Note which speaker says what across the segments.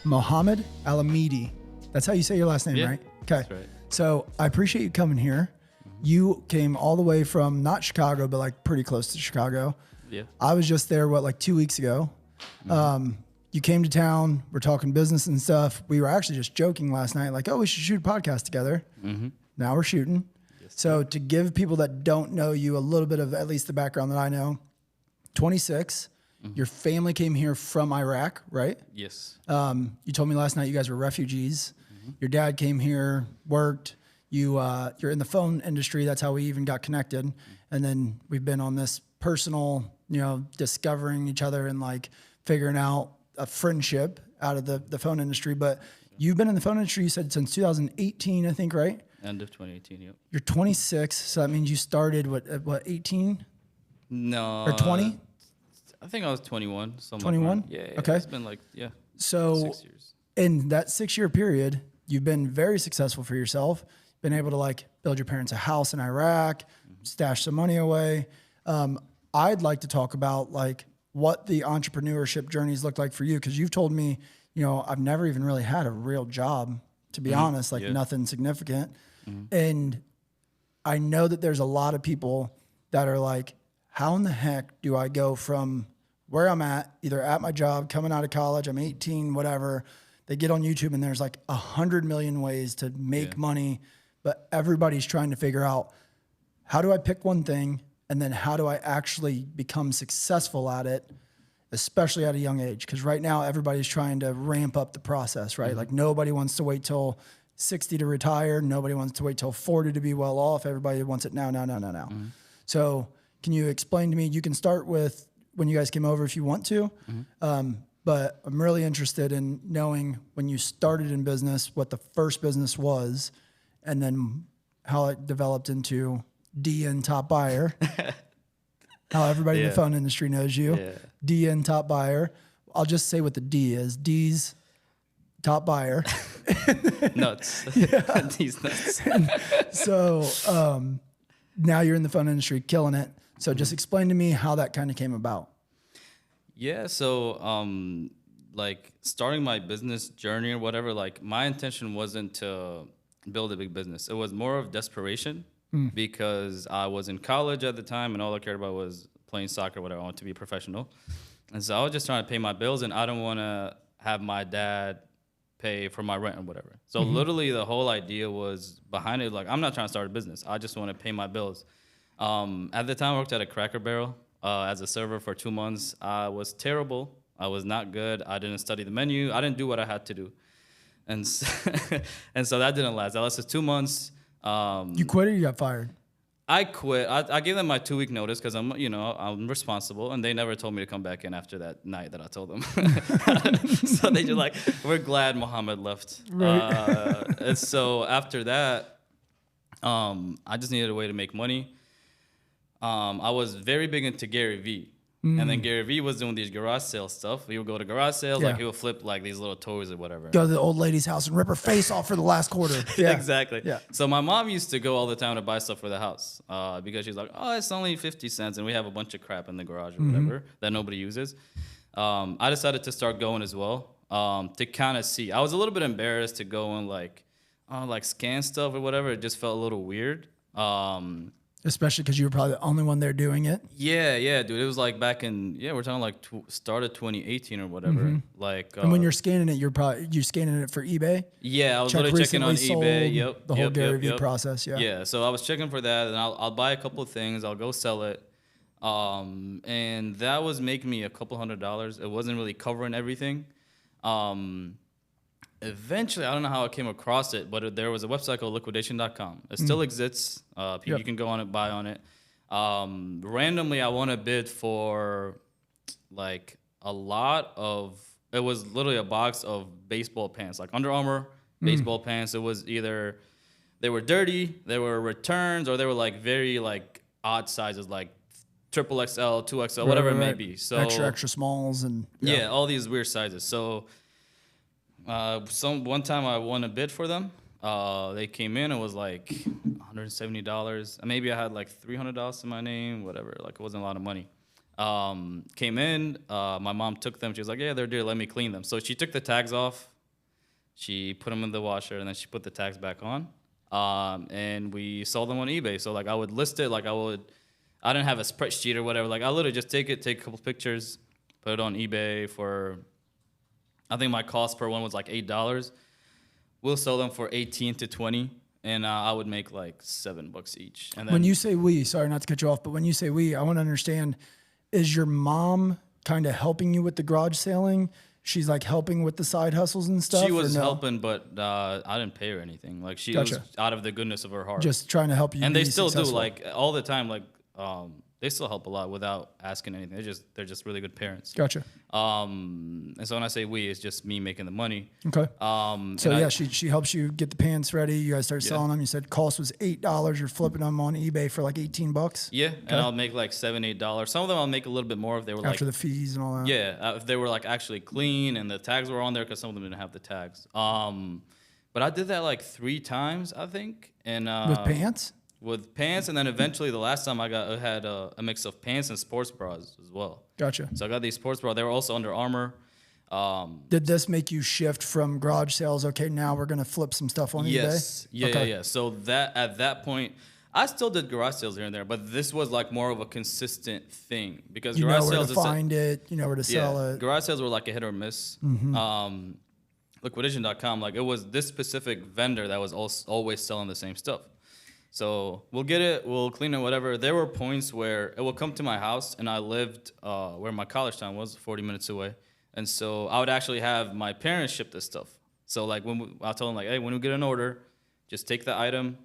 Speaker 1: Mohammed Alamidi. That's how you say your last name, right? Okay.
Speaker 2: That's right.
Speaker 1: So I appreciate you coming here. You came all the way from not Chicago, but like pretty close to Chicago.
Speaker 2: Yeah.
Speaker 1: I was just there, like 2 weeks ago. You came to town. We're talking business and stuff. We were actually just joking last night, like, oh, we should shoot a podcast together. Now we're shooting.
Speaker 2: Yes,
Speaker 1: So to give people that don't know you a little bit of at least the background that I know, 26, your family came here from Iraq, right?
Speaker 2: Yes.
Speaker 1: You told me last night you guys were refugees. Your dad came here, worked. You're in the phone industry. That's how we even got connected. And then we've been on this personal, discovering each other and like figuring out a friendship out of the phone industry. But you've been in the phone industry, you said, since 2018, I think, right?
Speaker 2: End of 2018, yep.
Speaker 1: You're 26, so that means you started at 18?
Speaker 2: No.
Speaker 1: Or 20?
Speaker 2: I think I was 21.
Speaker 1: 21?
Speaker 2: Yeah.
Speaker 1: Okay.
Speaker 2: It's been like,
Speaker 1: So
Speaker 2: 6 years.
Speaker 1: in that 6-year period, you've been very successful for yourself, been able to like build your parents a house in Iraq, stash some money away. I'd like to talk about like what the entrepreneurship journeys looked like for you. Cause you've told me, I've never even really had a real job, to be honest, like nothing significant. And I know that there's a lot of people that are like, how in the heck do I go from where I'm at, either at my job, coming out of college, I'm 18, whatever. They get on YouTube and there's like 100 million ways to make money, but everybody's trying to figure out, how do I pick one thing? And then how do I actually become successful at it, especially at a young age? Because right now everybody's trying to ramp up the process, right? Like nobody wants to wait till 60 to retire. Nobody wants to wait till 40 to be well off. Everybody wants it now. So can you explain to me, you can start with when you guys came over if you want to, but I'm really interested in knowing when you started in business, what the first business was, and then how it developed into DNTopbuyer. How everybody in the phone industry knows you. DNTopbuyer. I'll just say what the D is. D's top buyer.
Speaker 2: Nuts. These nuts.
Speaker 1: So now you're in the phone industry, killing it. So just explain to me how that kind of came about.
Speaker 2: Yeah. So, like starting my business journey or whatever, like my intention wasn't to build a big business. It was more of desperation because I was in college at the time and all I cared about was playing soccer, whatever. I wanted to be a professional. And so I was just trying to pay my bills and I don't want to have my dad pay for my rent or whatever. So literally the whole idea was behind it. Like, I'm not trying to start a business. I just want to pay my bills. At the time I worked at a Cracker Barrel as a server for 2 months. I was terrible. I was not good. I didn't study the menu. I didn't do what I had to do. And so, and so that didn't last. That lasted 2 months.
Speaker 1: You quit or you got fired?
Speaker 2: I quit. I gave them my 2-week notice because I'm responsible, and they never told me to come back in after that night that I told them. So they just like, we're glad Mohammed left.
Speaker 1: Right.
Speaker 2: And so after that, I just needed a way to make money. I was very big into Gary Vee. And then Gary Vee was doing these garage sale stuff. He would go to garage sales, like he would flip like these little toys or whatever.
Speaker 1: Go to the old lady's house and rip her face off for the last quarter. Yeah.
Speaker 2: Exactly.
Speaker 1: Yeah.
Speaker 2: So my mom used to go all the time to buy stuff for the house because she's like, oh, it's only 50 cents. And we have a bunch of crap in the garage or whatever that nobody uses. I decided to start going as well to kind of see. I was a little bit embarrassed to go and like scan stuff or whatever. It just felt a little weird.
Speaker 1: Especially because you were probably the only one there doing it.
Speaker 2: Yeah, dude. It was like back in, we're talking like start of 2018 or whatever. Like,
Speaker 1: and when you're scanning it, you're scanning it for eBay?
Speaker 2: Yeah, I was literally checking on eBay. Yep.
Speaker 1: The whole Gary Vee process,
Speaker 2: Yeah, so I was checking for that, and I'll buy a couple of things. I'll go sell it. And that was making me a couple $100. It wasn't really covering everything. Eventually, I don't know how I came across it, but there was a website called liquidation.com. It still exists. You can go on it, buy on it. Randomly, I won a bid for like a lot of, it was literally a box of baseball pants, like Under Armour baseball pants. It was either they were dirty, they were returns, or they were like very like odd sizes, like triple XL, 2XL, whatever it may be. So
Speaker 1: extra smalls and
Speaker 2: all these weird sizes. So one time I won a bid for them. They came in, it was like $170. Maybe I had like $300 to my name, whatever. Like, it wasn't a lot of money. Came in. My mom took them. She was like, yeah, they're dear. Let me clean them. So she took the tags off. She put them in the washer, and then she put the tags back on. And we sold them on eBay. So like I would list it. Like I didn't have a spreadsheet or whatever. Like I literally just take a couple pictures, put it on eBay for, I think my cost per one was like $8. We'll sell them for 18 to 20. And I would make like $7 each. And then
Speaker 1: When you say we, sorry not to cut you off, but when you say we, I want to understand, is your mom kind of helping you with the garage selling? She's like helping with the side hustles and stuff?
Speaker 2: she was
Speaker 1: or no?
Speaker 2: helping, but I didn't pay her anything. Like she
Speaker 1: Gotcha.
Speaker 2: was out of the goodness of her heart.
Speaker 1: Just trying to help you
Speaker 2: And
Speaker 1: be
Speaker 2: they still
Speaker 1: successful.
Speaker 2: do, like all the time. Like they still help a lot without asking anything. They're just really good parents.
Speaker 1: Gotcha.
Speaker 2: And so when I say we, it's just me making the money.
Speaker 1: Okay. So
Speaker 2: and
Speaker 1: yeah, she helps you get the pants ready. You guys start selling them. You said cost was $8. You're flipping them on eBay for like $18.
Speaker 2: Yeah, and I'll make like $7-8. Some of them I'll make a little bit more if they were
Speaker 1: After
Speaker 2: like
Speaker 1: the fees and all that.
Speaker 2: yeah, if they were like actually clean and the tags were on there, because some of them didn't have the tags. But I did that like 3 times, I think, and
Speaker 1: With pants?
Speaker 2: with pants, and then eventually the last time I had a mix of pants and sports bras as well.
Speaker 1: Gotcha.
Speaker 2: So I got these sports bras. They were also Under Armour.
Speaker 1: Did this make you shift from garage sales? Okay, now we're going to flip some stuff on
Speaker 2: Yes.
Speaker 1: eBay?
Speaker 2: Yeah,
Speaker 1: Okay.
Speaker 2: yeah. So that at that point, I still did garage sales here and there, but this was like more of a consistent thing because
Speaker 1: You
Speaker 2: garage
Speaker 1: know where
Speaker 2: sales
Speaker 1: to
Speaker 2: is
Speaker 1: find it. You know where to sell it.
Speaker 2: garage sales were like a hit or miss. Liquidation.com, like it was this specific vendor that was always selling the same stuff. So we'll get it, we'll clean it, whatever. There were points where it will come to my house, and I lived where my college town was, 40 minutes away. And so I would actually have my parents ship this stuff. So like I'll tell them like, hey, when we get an order, just take the item,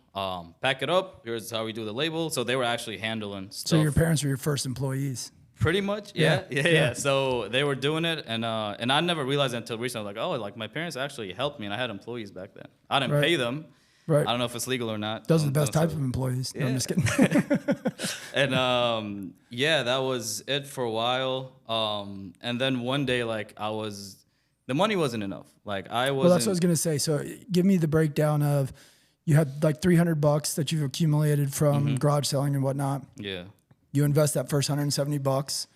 Speaker 2: pack it up. Here's how we do the label. So they were actually handling stuff.
Speaker 1: So your parents were your first employees.
Speaker 2: Pretty much, yeah.
Speaker 1: Yeah.
Speaker 2: So they were doing it, and I never realized until recently, like, oh, like my parents actually helped me, and I had employees back then. I didn't pay them.
Speaker 1: Right.
Speaker 2: I don't know if it's legal or not.
Speaker 1: Those are the best
Speaker 2: Don't
Speaker 1: type
Speaker 2: say
Speaker 1: of employees. No, I'm
Speaker 2: Yeah.
Speaker 1: just kidding.
Speaker 2: And yeah, that was it for a while. And then one day, like the money wasn't enough. Like I wasn't.
Speaker 1: Well, that's what I was going to say. So give me the breakdown of, you had like $300 that you've accumulated from garage selling and whatnot.
Speaker 2: Yeah,
Speaker 1: You invest that first $170.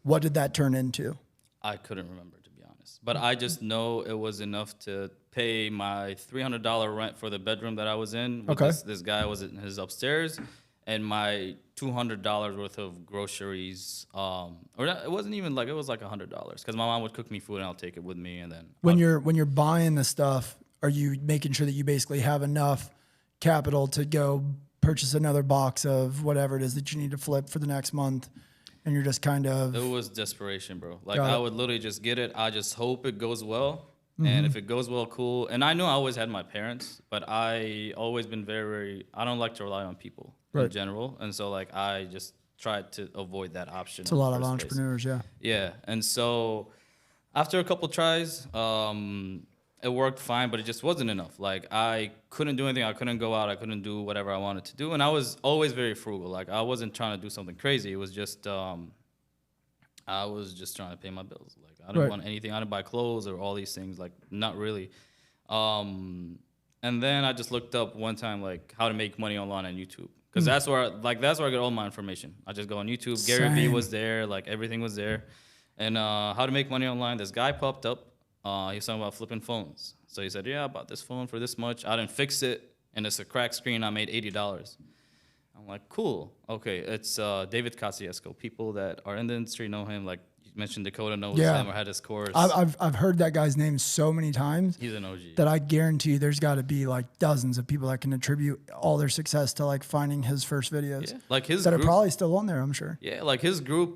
Speaker 1: What did that turn into?
Speaker 2: I couldn't remember, to be honest. But I just know it was enough to pay my $300 rent for the bedroom that I was in. With
Speaker 1: Okay.
Speaker 2: This guy was in his upstairs, and my $200 worth of groceries. Or not, it wasn't even like, it was like $100 because my mom would cook me food and I'll take it with me, and then
Speaker 1: When you're buying the stuff, are you making sure that you basically have enough capital to go purchase another box of whatever it is that you need to flip for the next month, and you're just kind of...
Speaker 2: It was desperation, bro. Like
Speaker 1: Got it.
Speaker 2: I would literally just get it. I just hope it goes well. And if it goes well, cool. And I know I always had my parents, but I always been very, I don't like to rely on people in
Speaker 1: Right.
Speaker 2: general. And so like I just tried to avoid that option.
Speaker 1: It's a lot of entrepreneurs, yeah.
Speaker 2: Yeah. And so after a couple tries, it worked fine, but it just wasn't enough. Like I couldn't do anything. I couldn't go out. I couldn't do whatever I wanted to do. And I was always very frugal. Like I wasn't trying to do something crazy. It was just, I was just trying to pay my bills. Like I didn't
Speaker 1: Right.
Speaker 2: want anything. I didn't buy clothes or all these things. Like not really. And then I just looked up one time like how to make money online on YouTube, because that's where I get all my information. I just go on YouTube. Gary Vee
Speaker 1: Same.
Speaker 2: was there. Like everything was there. And how to make money online. This guy popped up. He was talking about flipping phones. So he said, yeah, I bought this phone for this much. I didn't fix it, and it's a cracked screen. I made $80. I'm like, cool. Okay, it's David Kosciuszko. People that are in the industry know him. Like you mentioned, Dakota knows
Speaker 1: Yeah.
Speaker 2: him or had his course.
Speaker 1: I've heard that guy's name so many times
Speaker 2: He's an OG.
Speaker 1: that I guarantee there's got to be like dozens of people that can attribute all their success to like finding his first videos
Speaker 2: Yeah, like his
Speaker 1: that
Speaker 2: group.
Speaker 1: are probably still on there, I'm sure.
Speaker 2: Yeah, like his group,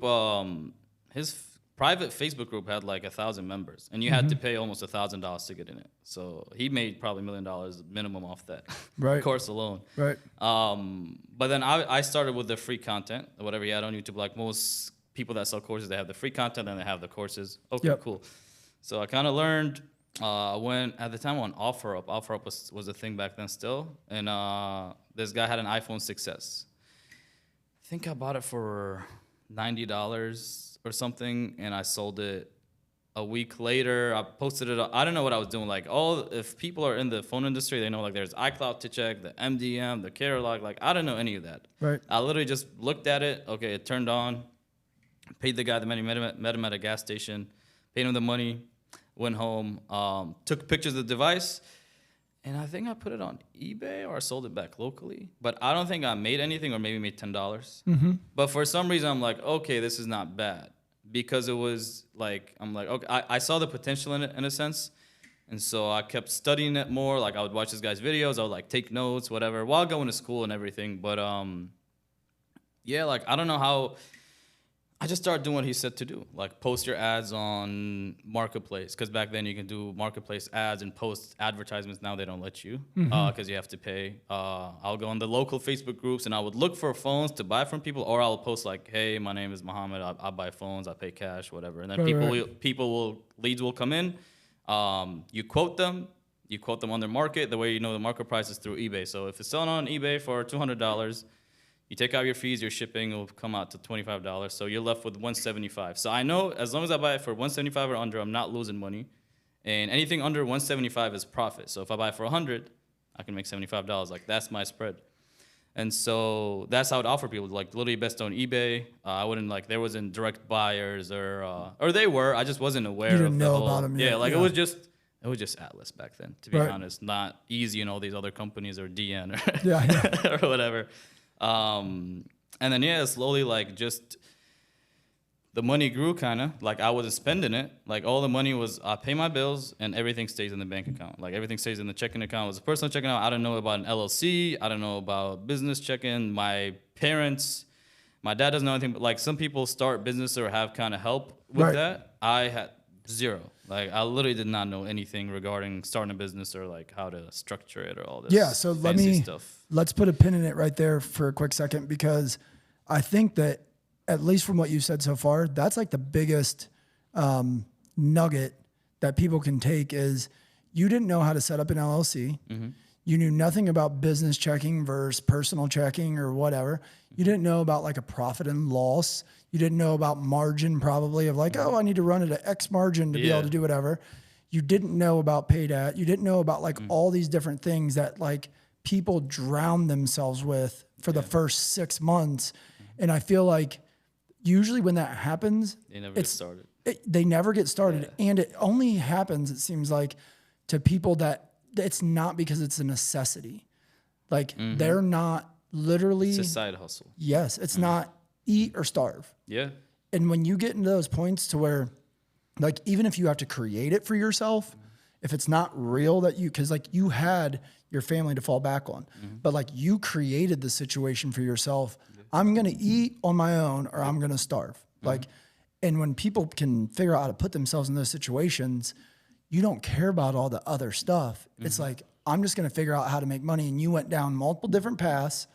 Speaker 2: private Facebook group had like 1,000 members, and you had to pay almost $1,000 to get in it. So he made probably $1 million minimum off that
Speaker 1: Right.
Speaker 2: course alone.
Speaker 1: Right.
Speaker 2: But then I started with the free content, whatever he had on YouTube. Like most people that sell courses, they have the free content and they have the courses. Okay,
Speaker 1: Yep.
Speaker 2: cool. So I kind of learned. I went at the time on OfferUp. OfferUp was a thing back then still, and this guy had an iPhone 6s. I think I bought it for $90 or something, and I sold it a week later. I posted it. I don't know what I was doing. Like, if people are in the phone industry, they know like there's iCloud to check, the MDM, the catalog. Like, I don't know any of that.
Speaker 1: Right.
Speaker 2: I literally just looked at it. Okay, it turned on. Paid the guy the money, met him at a gas station, paid him the money, went home, took pictures of the device, and I think I put it on eBay or I sold it back locally. But I don't think I made anything, or maybe made $10. But for some reason, I'm like, okay, this is not bad, because it was like, I'm like, okay, I saw the potential in it in a sense. And so I kept studying it more. Like I would watch this guy's videos. I would like take notes, whatever, while going to school and everything. But yeah, like I don't know how. I just started doing what he said to do, like post your ads on Marketplace, because back then you can do Marketplace ads and post advertisements. Now they don't let you because you have to pay. I'll go on the local Facebook groups and I would look for phones to buy from people, or I'll post like, "Hey, my name is Mohammed. I buy phones. I pay cash, whatever." And then leads will come in. You quote them on their market. The way you know the market price is through eBay. So if it's selling on eBay for $200. You take out your fees, your shipping will come out to $25. So you're left with $175. So I know as long as I buy it for $175 or under, I'm not losing money. And anything under $175 is profit. So if I buy it for $100, I can make $75. Like that's my spread. And so that's how I would offer people, like literally best on eBay. I wouldn't like, there wasn't direct buyers or they were. I just wasn't aware of the whole. About them yet. Yeah, like it was just Atlas back then, to be honest. Not Easy and all these other companies or DN or, or whatever. And then slowly like just the money grew kind of like I wasn't spending it. Like all the money was I pay my bills and everything stays in the bank account. Like everything stays in the checking account. It was a personal checking account. I don't know about an LLC. I don't know about business checking. My parents, my dad doesn't know anything. But like some people start business or have kind of help with that. I had zero. Like I literally did not know anything regarding starting a business or like how to structure it or all this.
Speaker 1: Yeah. So let's put a pin in it right there for a quick second, because I think that at least from what you said so far, that's like the biggest nugget that people can take is you didn't know how to set up an LLC. You knew nothing about business checking versus personal checking or whatever. You didn't know about like a profit and loss. You didn't know about margin probably of like, oh, I need to run it at X margin to be able to do whatever. You didn't know about paid ad. You didn't know about like all these different things that like people drown themselves with for the first 6 months. And I feel like usually when that happens,
Speaker 2: they never get started.
Speaker 1: They never get started. And it only happens, it seems like, to people that it's not because it's a necessity. Like they're not literally.
Speaker 2: It's a side hustle.
Speaker 1: Yes. It's not eat or starve.
Speaker 2: Yeah.
Speaker 1: And when you get into those points to where like, even if you have to create it for yourself, if it's not real that cause like you had your family to fall back on, but like you created the situation for yourself. I'm going to eat on my own or I'm going to starve. Like, and when people can figure out how to put themselves in those situations, you don't care about all the other stuff. It's like, I'm just going to figure out how to make money. And you went down multiple different paths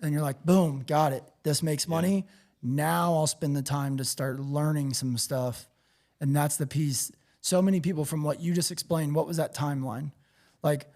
Speaker 1: and you're like, boom, got it. This makes money. Now I'll spend the time to start learning some stuff. And that's the piece. So many people, from what you just explained, what was that timeline? Like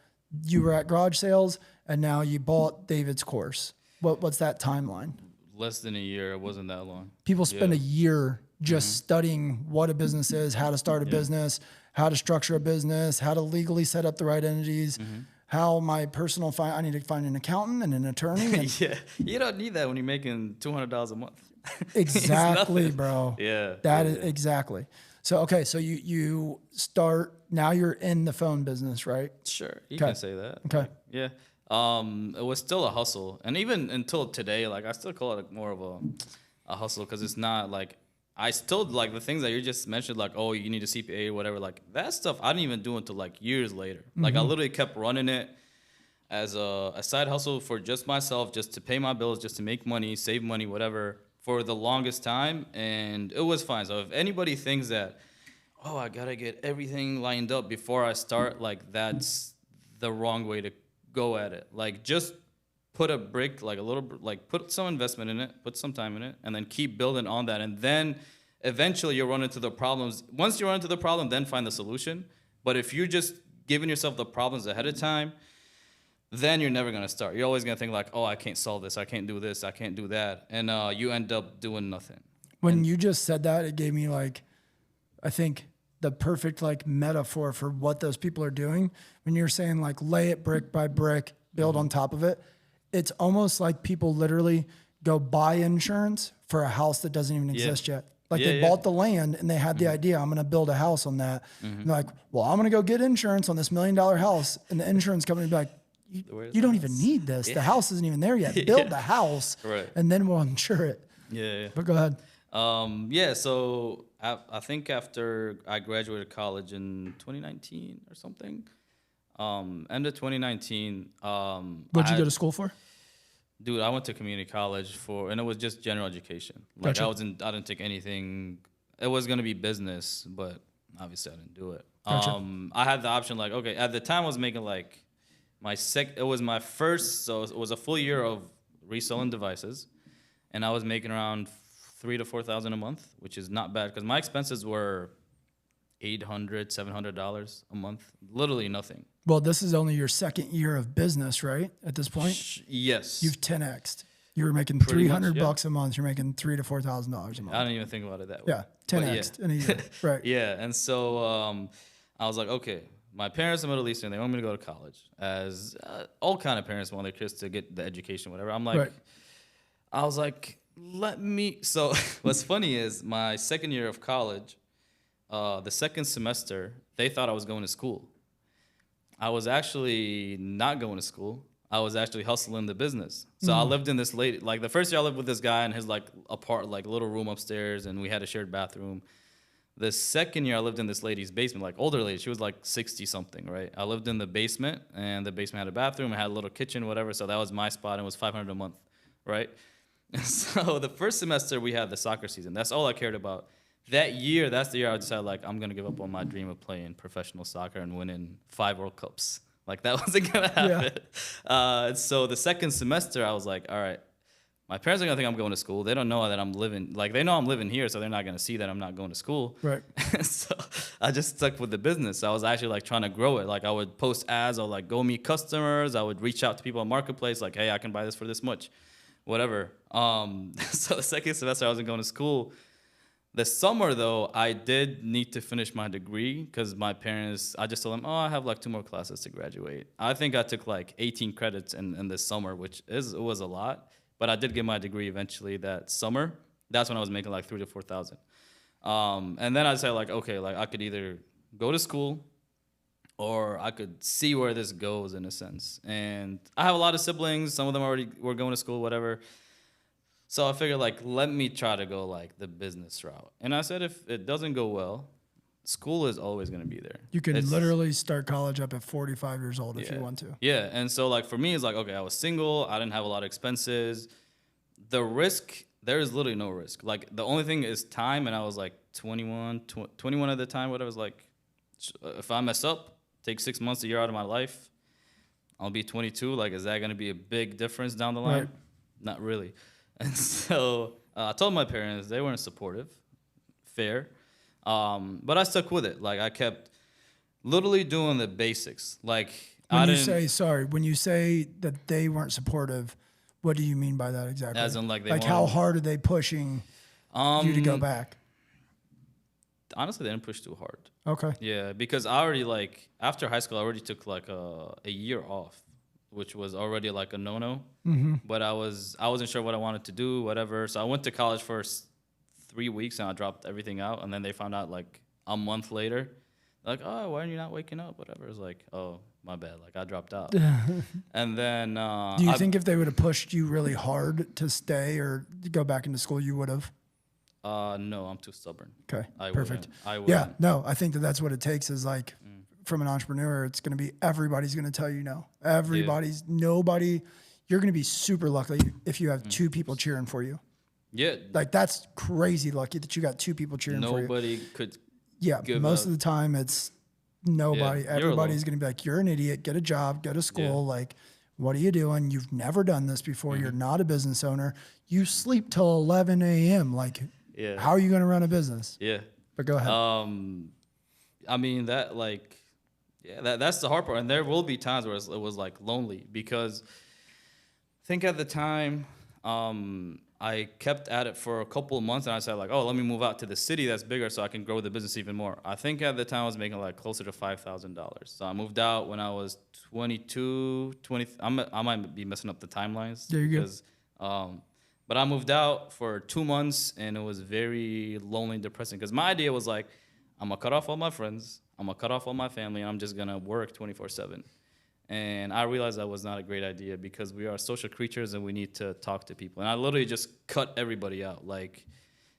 Speaker 1: you were at garage sales and now you bought David's course. What's that timeline?
Speaker 2: Less than a year. It wasn't that long.
Speaker 1: People spend a year just studying what a business is, how to start a business, how to structure a business, how to legally set up the right entities, how my personal I need to find an accountant and an attorney. And
Speaker 2: you don't need that when you're making $200 a month.
Speaker 1: Exactly, bro.
Speaker 2: Yeah.
Speaker 1: That is exactly. So, okay. So you start, now you're in the phone business, right?
Speaker 2: Sure. You can say that.
Speaker 1: Okay.
Speaker 2: Yeah. It was still a hustle. And even until today, like I still call it more of a hustle because it's not like, I still like the things that you just mentioned, like, oh, you need a CPA or whatever. Like that stuff, I didn't even do until like years later. Like I literally kept running it as a side hustle for just myself, just to pay my bills, just to make money, save money, whatever, for the longest time. And it was fine. So if anybody thinks that, oh, I got to get everything lined up before I start, like that's the wrong way to go at it. Like just put a brick, like a little, like put some investment in it, put some time in it, and then keep building on that. And then eventually you'll run into the problems. Once you run into the problem, then find the solution. But if you're just giving yourself the problems ahead of time, then you're never going to start. You're always going to think like, oh, I can't solve this. I can't do this. I can't do that. And you end up doing nothing.
Speaker 1: When you just said that, it gave me like, I think the perfect like metaphor for what those people are doing. When you're saying like, lay it brick by brick, build on top of it. It's almost like people literally go buy insurance for a house that doesn't even exist yet. Like
Speaker 2: Yeah,
Speaker 1: they
Speaker 2: yeah.
Speaker 1: bought the land and they had the idea, I'm going to build a house on that. And they're like, well, I'm going to go get insurance on this $1 million house. And the insurance company would be like,
Speaker 2: Where's
Speaker 1: you
Speaker 2: the
Speaker 1: don't even
Speaker 2: house?
Speaker 1: need this.
Speaker 2: Yeah.
Speaker 1: The house isn't even there yet.
Speaker 2: Yeah.
Speaker 1: Build the house
Speaker 2: Right.
Speaker 1: and then we'll insure it.
Speaker 2: Yeah.
Speaker 1: But go ahead.
Speaker 2: Yeah, so I think after I graduated college in 2019 or something, end of 2019,
Speaker 1: What'd you go to school for?
Speaker 2: dude, I went to community college and it was just general education. Like
Speaker 1: Gotcha.
Speaker 2: I didn't take anything. It was gonna be business, but obviously I didn't do it.
Speaker 1: Gotcha.
Speaker 2: I had the option, like, okay, at the time I was making like it was my first, so it was a full year of reselling devices, and I was making around $3,000 to $4,000 a month, which is not bad because my expenses were $800, $700 a month, literally nothing.
Speaker 1: Well, this is only your second year of business, right? At this point,
Speaker 2: Yes.
Speaker 1: you've 10x'd. You were making
Speaker 2: Pretty much,
Speaker 1: $300
Speaker 2: yeah.
Speaker 1: a month. You're making $3,000 to $4,000 a month.
Speaker 2: I didn't even think about it that way.
Speaker 1: Yeah,
Speaker 2: But
Speaker 1: 10x'd in a year. Right.
Speaker 2: Yeah, and so I was like, okay, my parents are Middle Eastern. They want me to go to college, as all kind of parents want their kids to get the education, whatever. I'm like,
Speaker 1: Right.
Speaker 2: I was like, let me. So what's funny is my second year of college, the second semester, they thought I was going to school. I was actually not going to school. I was actually hustling the business. So I lived in this lady, like the first year I lived with this guy in his like little room upstairs, and we had a shared bathroom. The second year I lived in this lady's basement, like older lady. She was like 60 something, right? I lived in the basement, and the basement had a bathroom, it had a little kitchen, whatever. So that was my spot, and it was $500 a month, right? So the first semester we had the soccer season. That's all I cared about. That year, that's the year I decided, like, I'm gonna give up on my dream of playing professional soccer and winning 5 World Cups. Like that wasn't gonna happen. So the second semester, I was like, all right, my parents are gonna think I'm going to school. They don't know that I'm living, like they know I'm living here, so they're not gonna see that I'm not going to school.
Speaker 1: Right.
Speaker 2: So I just stuck with the business. I was actually like trying to grow it. Like I would post ads, I would like go meet customers. I would reach out to people on Marketplace, like, hey, I can buy this for this much, whatever. So the second semester I wasn't going to school. The summer, though, I did need to finish my degree because my parents, I just told them, oh, I have like 2 more classes to graduate. I think I took like 18 credits in this summer, which it was a lot. But I did get my degree eventually that summer. That's when I was making like $3,000 to $4,000. And then I said, like, okay, like I could either go to school or I could see where this goes in a sense. And I have a lot of siblings. Some of them already were going to school, whatever. So I figured, like, let me try to go, like, the business route. And I said if it doesn't go well, school is always going to be there.
Speaker 1: You can literally start college up at 45 years old if you want to.
Speaker 2: Yeah, and so, like, for me, it's like, okay, I was single. I didn't have a lot of expenses. The risk, there is literally no risk. Like, the only thing is time, and I was, like, 21 at the time, whatever. I was like, if I mess up, take 6 months, a year out of my life, I'll be 22. Like, is that going to be a big difference down the line?
Speaker 1: Right.
Speaker 2: Not really. And so I told my parents, they weren't supportive, fair. But I stuck with it. Like I kept literally doing the basics. Like
Speaker 1: When you say that they weren't supportive, what do you mean by that exactly?
Speaker 2: As in like
Speaker 1: how hard are they pushing you to go back?
Speaker 2: Honestly, they didn't push too hard.
Speaker 1: Okay.
Speaker 2: Yeah, because I already like after high school, I already took like a year off, which was already like a no-no.
Speaker 1: Mm-hmm.
Speaker 2: But I wasn't sure what I wanted to do, whatever. So I went to college for 3 weeks and I dropped everything out. And then they found out like a month later, like, oh, why are you not waking up? Whatever. It's like, oh, my bad. Like I dropped out. And then
Speaker 1: do you think if they would have pushed you really hard to stay or to go back into school, you would have?
Speaker 2: No, I'm too stubborn.
Speaker 1: Okay,
Speaker 2: Perfect.
Speaker 1: Yeah, no, I think that's what it takes is like from an entrepreneur, it's going to be everybody's going to tell you no. Nobody. You're going to be super lucky if you have 2 people cheering for you.
Speaker 2: Yeah.
Speaker 1: Like that's crazy lucky that you got 2 people cheering for you.
Speaker 2: Nobody could.
Speaker 1: Yeah, most of the time it's nobody.
Speaker 2: Yeah,
Speaker 1: everybody's going to be like, you're an idiot. Get a job. Go to school.
Speaker 2: Yeah.
Speaker 1: Like, what are you doing? You've never done this before. You're not a business owner. You sleep till 11 a.m. Like, how are you going to run a business?
Speaker 2: Yeah.
Speaker 1: But go ahead.
Speaker 2: I mean that like, yeah, that's the hard part. And there will be times where it was like lonely because I think at the time, I kept at it for a couple of months and I said like, oh, let me move out to the city that's bigger so I can grow the business even more. I think at the time I was making like closer to $5,000. So I moved out when I was 22, 20. I might be messing up the timelines.
Speaker 1: There you go.
Speaker 2: Because But I moved out for 2 months, and it was very lonely and depressing because my idea was like, I'm gonna cut off all my friends, I'm gonna cut off all my family, and I'm just gonna work 24/7. And I realized that was not a great idea because we are social creatures and we need to talk to people. And I literally just cut everybody out. Like,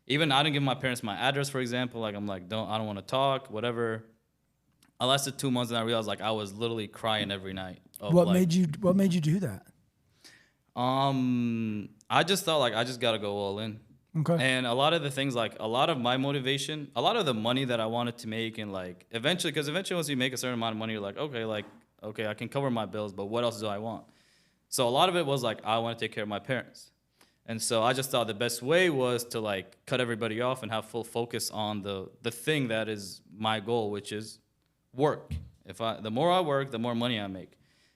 Speaker 2: even I didn't give my parents my address, for example. Like, I'm like, I don't want to talk, whatever. I lasted 2 months and I realized like I was literally crying every night.
Speaker 1: What made you do that?
Speaker 2: I just thought like I just gotta go all in.
Speaker 1: Okay.
Speaker 2: And a lot of the things, like a lot of my motivation, a lot of the money that I wanted to make, and like eventually once you make a certain amount of money, you're like, okay, I can cover my bills, but what else do I want? So a lot of it was like I want to take care of my parents. And so I just thought the best way was to like cut everybody off and have full focus on the thing that is my goal, which is work. The more I work, the more money I make.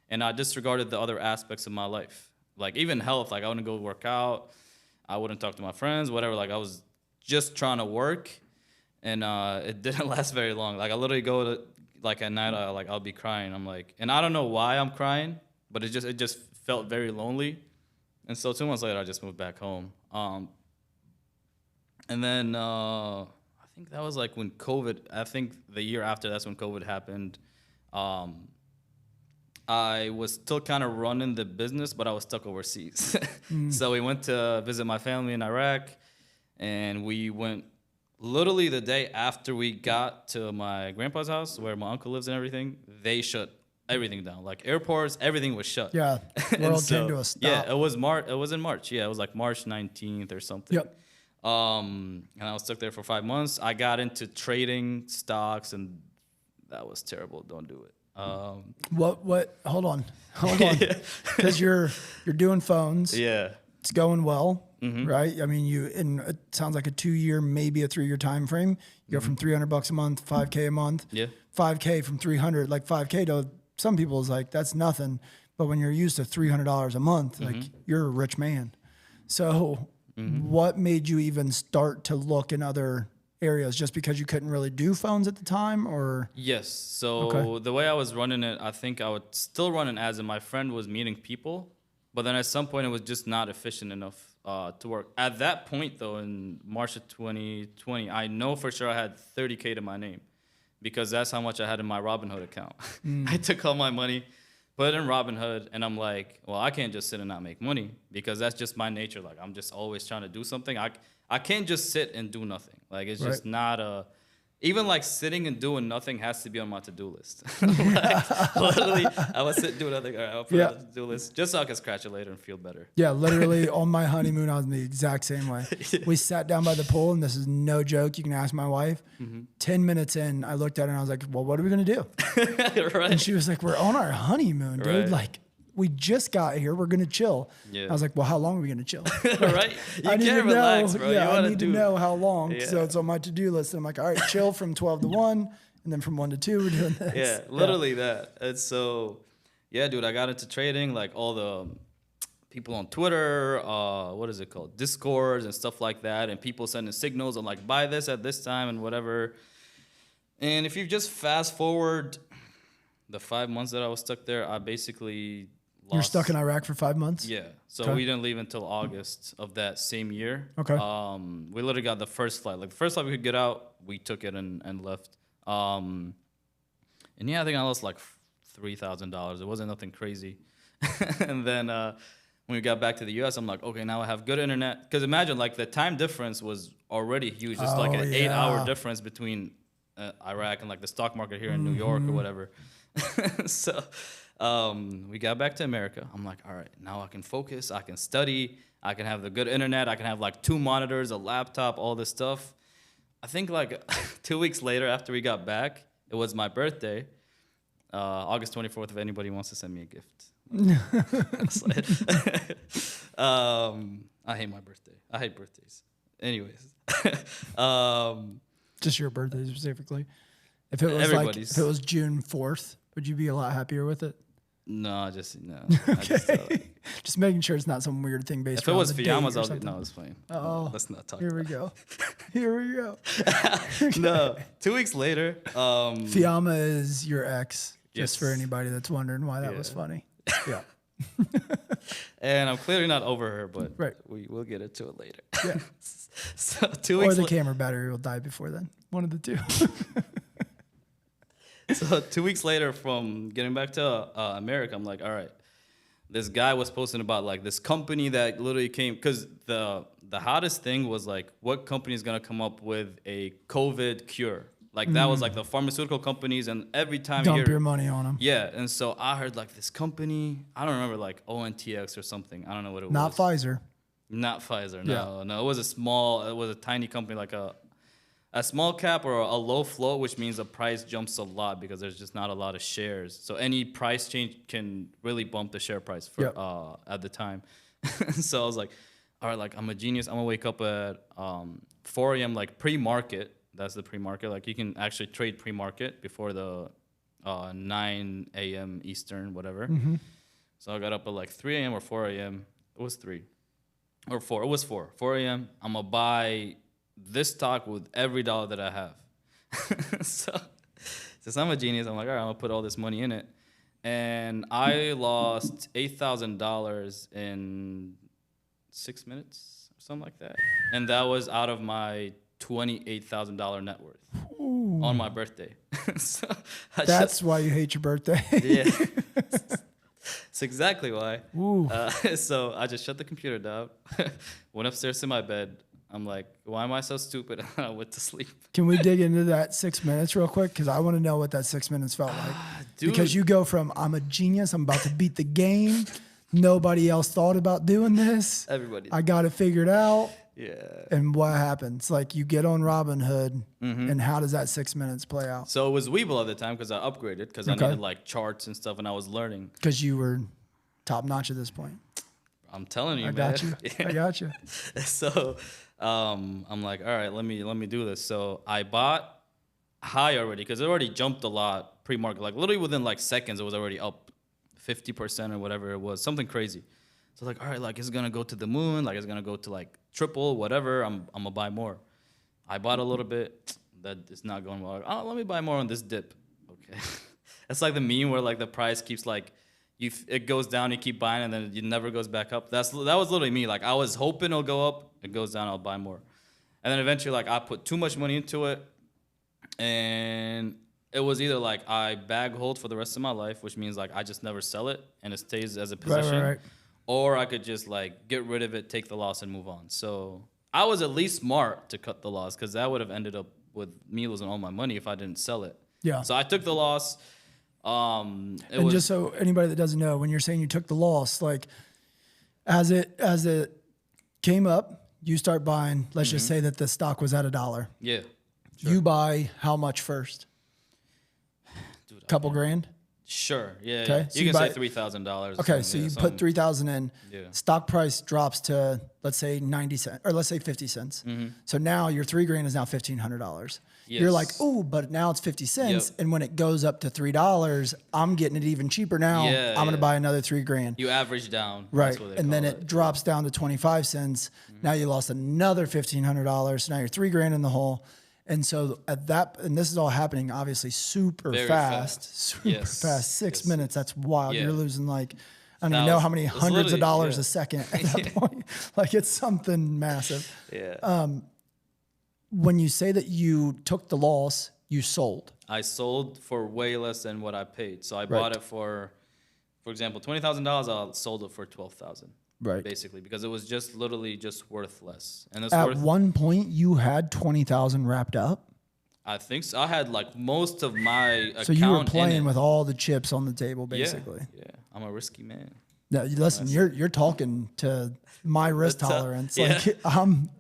Speaker 2: And I disregarded the other aspects of my life. Like even health, like I wouldn't go work out. I wouldn't talk to my friends, whatever. Like I was just trying to work, and it didn't last very long. Like I literally go to like at night, I'll be crying. I'm like, and I don't know why I'm crying, but it just felt very lonely. And so 2 months later, I just moved back home. And then I think that was like when COVID. I think the year after that's when COVID happened. I was still kind of running the business, but I was stuck overseas. So we went to visit my family in Iraq, and we went literally the day after we got to my grandpa's house where my uncle lives and everything. They shut everything down, like airports, everything was shut.
Speaker 1: Yeah, world came to a stop.
Speaker 2: Yeah, it was in March. Yeah, it was like March 19th or something.
Speaker 1: Yep.
Speaker 2: And I was stuck there for 5 months. I got into trading stocks, and that was terrible. Don't do it.
Speaker 1: What? Hold on, because you're doing phones.
Speaker 2: Yeah,
Speaker 1: it's going well, right? I mean, it sounds like a 2-year, maybe a 3-year time frame. You go from $300 a month, $5K a month.
Speaker 2: Yeah,
Speaker 1: $5K from 300, like $5K to some people is like that's nothing, but when you're used to $300 a month, like you're a rich man. So, what made you even start to look in other areas? Just because you couldn't really do phones at the time, or?
Speaker 2: Yes. So the way I was running it, I think I would still run an ads, and my friend was meeting people, but then at some point it was just not efficient enough to work. At that point, though, in March of 2020, I know for sure I had 30K to my name because that's how much I had in my Robinhood account. I took all my money, put it in Robinhood, and I'm like, well, I can't just sit and not make money because that's just my nature. Like I'm just always trying to do something. I can't just sit and do nothing. Like it's just not even like sitting and doing nothing has to be on my to-do list. Like, literally, I would sit and do nothing. All right, I'll put it on the to-do list just so I can scratch it later and feel better. Yeah,
Speaker 1: literally on my honeymoon, I was the exact same way. We sat down by the pool, and this is no joke. You can ask my wife. 10 minutes in, I looked at her and I was like, well, what are we going to do?
Speaker 2: Right.
Speaker 1: And she was like, we're on our honeymoon, dude.
Speaker 2: Right.
Speaker 1: Like, we just got here. We're going to chill.
Speaker 2: Yeah.
Speaker 1: I was like, well, how long are we going to chill?
Speaker 2: Right? You can't relax, bro.
Speaker 1: Yeah, I need to know how long.
Speaker 2: Yeah.
Speaker 1: So it's on my to-do list. And I'm like, all right, chill from 12 to 1. And then from 1 to 2, we're doing this.
Speaker 2: Yeah, literally that. And so, yeah, dude, I got into trading, like all the people on Twitter, what is it called? Discords and stuff like that. And people sending signals on like, buy this at this time and whatever. And if you just fast forward the 5 months that I was stuck there, I basically lost.
Speaker 1: You're stuck in Iraq for 5 months?
Speaker 2: Yeah. So we didn't leave until August of that same year.
Speaker 1: Okay.
Speaker 2: We literally got the first flight. Like the first flight we could get out, we took it and left. And yeah, I think I lost like $3,000. It wasn't nothing crazy. And then when we got back to the US, I'm like, okay, now I have good internet. Because imagine like the time difference was already huge. It's like an 8-hour difference between Iraq and like the stock market here in New York or whatever. So we got back to America. I'm like, all right, now I can focus. I can study. I can have the good internet. I can have like 2 monitors, a laptop, all this stuff. I think like 2 weeks later after we got back, it was my birthday, August 24th, if anybody wants to send me a gift. I hate my birthday. I hate birthdays. Anyways.
Speaker 1: Just your birthday specifically. If it was like, if it was June 4th, would you be a lot happier with it?
Speaker 2: No, no.
Speaker 1: Okay. Just making sure it's not some weird thing based
Speaker 2: on
Speaker 1: on
Speaker 2: If it was Fiamma's, I was like, no, it's fine.
Speaker 1: Oh,
Speaker 2: let's not talk
Speaker 1: Here we go. Here we go.
Speaker 2: No, 2 weeks later.
Speaker 1: Fiamma is your ex, just
Speaker 2: yes.
Speaker 1: for anybody that's wondering why that was funny. Yeah.
Speaker 2: And I'm clearly not over her, but
Speaker 1: Right.
Speaker 2: we will get into it later.
Speaker 1: Yeah.
Speaker 2: So 2
Speaker 1: Or
Speaker 2: weeks
Speaker 1: the
Speaker 2: la-
Speaker 1: camera battery will die before then. One of the two.
Speaker 2: So 2 weeks later from getting back to America, I'm like, all right, this guy was posting about like this company that literally came, because the hottest thing was like, what company is going to come up with a COVID cure? Like that was like the pharmaceutical companies, and every time you
Speaker 1: Dump
Speaker 2: hear,
Speaker 1: your money on them.
Speaker 2: yeah. And so I heard like this company, I don't remember, like ONTX or something. I don't know what it
Speaker 1: Not
Speaker 2: was.
Speaker 1: Pfizer.
Speaker 2: Not Pfizer.
Speaker 1: Yeah.
Speaker 2: No, it was a tiny company, like a small cap or a low float, which means the price jumps a lot because there's just not a lot of shares. So any price change can really bump the share price for at the time. So I was like, all right, like I'm a genius. I'm gonna wake up at 4 a.m. like pre-market. That's the pre-market. Like you can actually trade pre-market before the 9 a.m. Eastern, whatever. So I got up at like 3 a.m. or 4 a.m. It was 3 or 4. It was 4. 4 a.m. I'm gonna buy this stock with every dollar that I have. So since I'm a genius, I'm like, all right, I'm gonna put all this money in it. And I lost $8,000 in 6 minutes or something like that. And that was out of my $28,000 net worth on my birthday. So
Speaker 1: That's why you hate your birthday.
Speaker 2: yeah. That's exactly why.
Speaker 1: Ooh.
Speaker 2: So I just shut the computer down, went upstairs to my bed. I'm like, why am I so stupid? And I went to sleep.
Speaker 1: Can we dig into that 6 minutes real quick? Because I want to know what that 6 minutes felt like.
Speaker 2: Dude.
Speaker 1: Because you go from, I'm a genius, I'm about to beat the game. Nobody else thought about doing this.
Speaker 2: Everybody.
Speaker 1: I got it figured out.
Speaker 2: Yeah.
Speaker 1: And what happens? Like you get on Robinhood, and how does that 6 minutes play out?
Speaker 2: So it was Webull at the time because I upgraded because I needed like charts and stuff, and I was learning.
Speaker 1: Because you were top notch at this point.
Speaker 2: I'm telling you,
Speaker 1: I
Speaker 2: man.
Speaker 1: got you. I got you.
Speaker 2: So I'm like, all right, let me do this. So I bought high already because it already jumped a lot pre-market. Like literally within like seconds, it was already up 50% or whatever it was, something crazy. So like, all right, like it's gonna go to the moon, like it's gonna go to like triple, whatever. I'm gonna buy more. I bought a little bit. That is not going well. Oh, let me buy more on this dip. Okay, it's like the meme where like the price keeps like it goes down, you keep buying, and then it never goes back up. That was literally me. Like I was hoping it'll go up, it goes down, I'll buy more, and then eventually like I put too much money into it, and it was either like I bag hold for the rest of my life, which means like I just never sell it and it stays as a position.
Speaker 1: Right.
Speaker 2: Or I could just like get rid of it, take the loss, and move on. So I was at least smart to cut the loss because that would have ended up with me losing all my money if I didn't sell it.
Speaker 1: Yeah.
Speaker 2: So I took the loss.
Speaker 1: Just so anybody that doesn't know, when you're saying you took the loss, like as it came up, you start buying. Let's just say that the stock was at $1.
Speaker 2: Yeah.
Speaker 1: You buy how much first?
Speaker 2: Dude,
Speaker 1: Couple grand.
Speaker 2: Sure. Yeah.
Speaker 1: Okay,
Speaker 2: Yeah.
Speaker 1: so
Speaker 2: You
Speaker 1: you
Speaker 2: can
Speaker 1: buy-
Speaker 2: say $3,000.
Speaker 1: Okay, so you put 3,000 in.
Speaker 2: Yeah.
Speaker 1: Stock price drops to let's say 90 cents or let's say 50 cents. So now your $3,000 is now $1,500. You're like,
Speaker 2: Yes.
Speaker 1: oh, but now it's 50 cents,
Speaker 2: Yep.
Speaker 1: and when it goes up to $3, I'm getting it even cheaper now.
Speaker 2: Yeah,
Speaker 1: I'm gonna
Speaker 2: yeah.
Speaker 1: buy another $3,000.
Speaker 2: You average down.
Speaker 1: Right,
Speaker 2: That's what they
Speaker 1: and then
Speaker 2: call
Speaker 1: it drops down to 25 cents. Now you lost another $1,500. So now you're $3,000 in the hole. And so at that, and this is all happening obviously super
Speaker 2: Very
Speaker 1: fast,
Speaker 2: fast.
Speaker 1: super
Speaker 2: Yes.
Speaker 1: fast. 6
Speaker 2: Yes.
Speaker 1: minutes, that's wild.
Speaker 2: Yeah.
Speaker 1: You're losing like, I don't even know how many
Speaker 2: It's
Speaker 1: hundreds of
Speaker 2: literally-
Speaker 1: dollars
Speaker 2: yeah.
Speaker 1: a second at that point. Like it's something massive.
Speaker 2: Yeah.
Speaker 1: When you say that you took the loss, you sold.
Speaker 2: I sold for way less than what I paid. So I bought it for example, $20,000. I sold it for $12,000.
Speaker 1: Right.
Speaker 2: Basically, because it was just literally just worth less. And it's
Speaker 1: At
Speaker 2: worth.
Speaker 1: one point, you had 20,000 wrapped up.
Speaker 2: I think so. I had like most of my account.
Speaker 1: So you were
Speaker 2: in
Speaker 1: playing
Speaker 2: it.
Speaker 1: with all the chips on the table,
Speaker 2: Yeah,
Speaker 1: basically.
Speaker 2: yeah. I'm a risky man.
Speaker 1: No, listen, you're talking to my risk
Speaker 2: That's
Speaker 1: tolerance.
Speaker 2: yeah.
Speaker 1: Like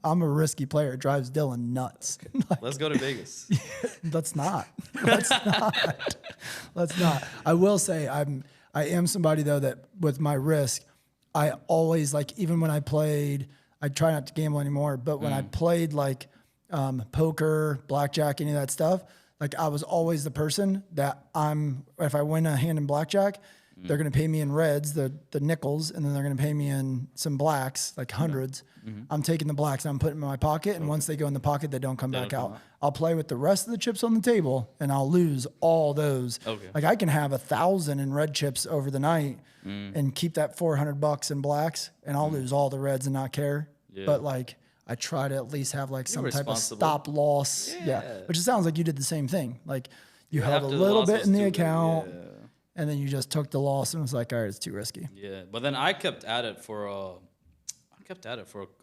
Speaker 1: I'm a risky player. It drives Dylan nuts. Like,
Speaker 2: Let's go to Vegas.
Speaker 1: let's not. Let's not. Let's not. I will say I am somebody though that with my risk, I always like even when I played, I try not to gamble anymore, but when I played like poker, blackjack, any of that stuff, like I was always the person that if I win a hand in blackjack, They're going to pay me in reds, the nickels, and then they're going to pay me in some blacks, like hundreds. I'm taking the blacks and I'm putting them in my pocket. And once they go in the pocket, they don't come back out. I'll play with the rest of the chips on the table and I'll lose all those. Like I can have 1,000 in red chips over the night and keep that $400 in blacks, and I'll lose all the reds and not care. But like, I try to at least have like some type of stop loss. Which it sounds like you did the same thing. Like you held a little bit in the account and then you just took the loss and was like, all right, it's too risky.
Speaker 2: Yeah. But then I kept at it for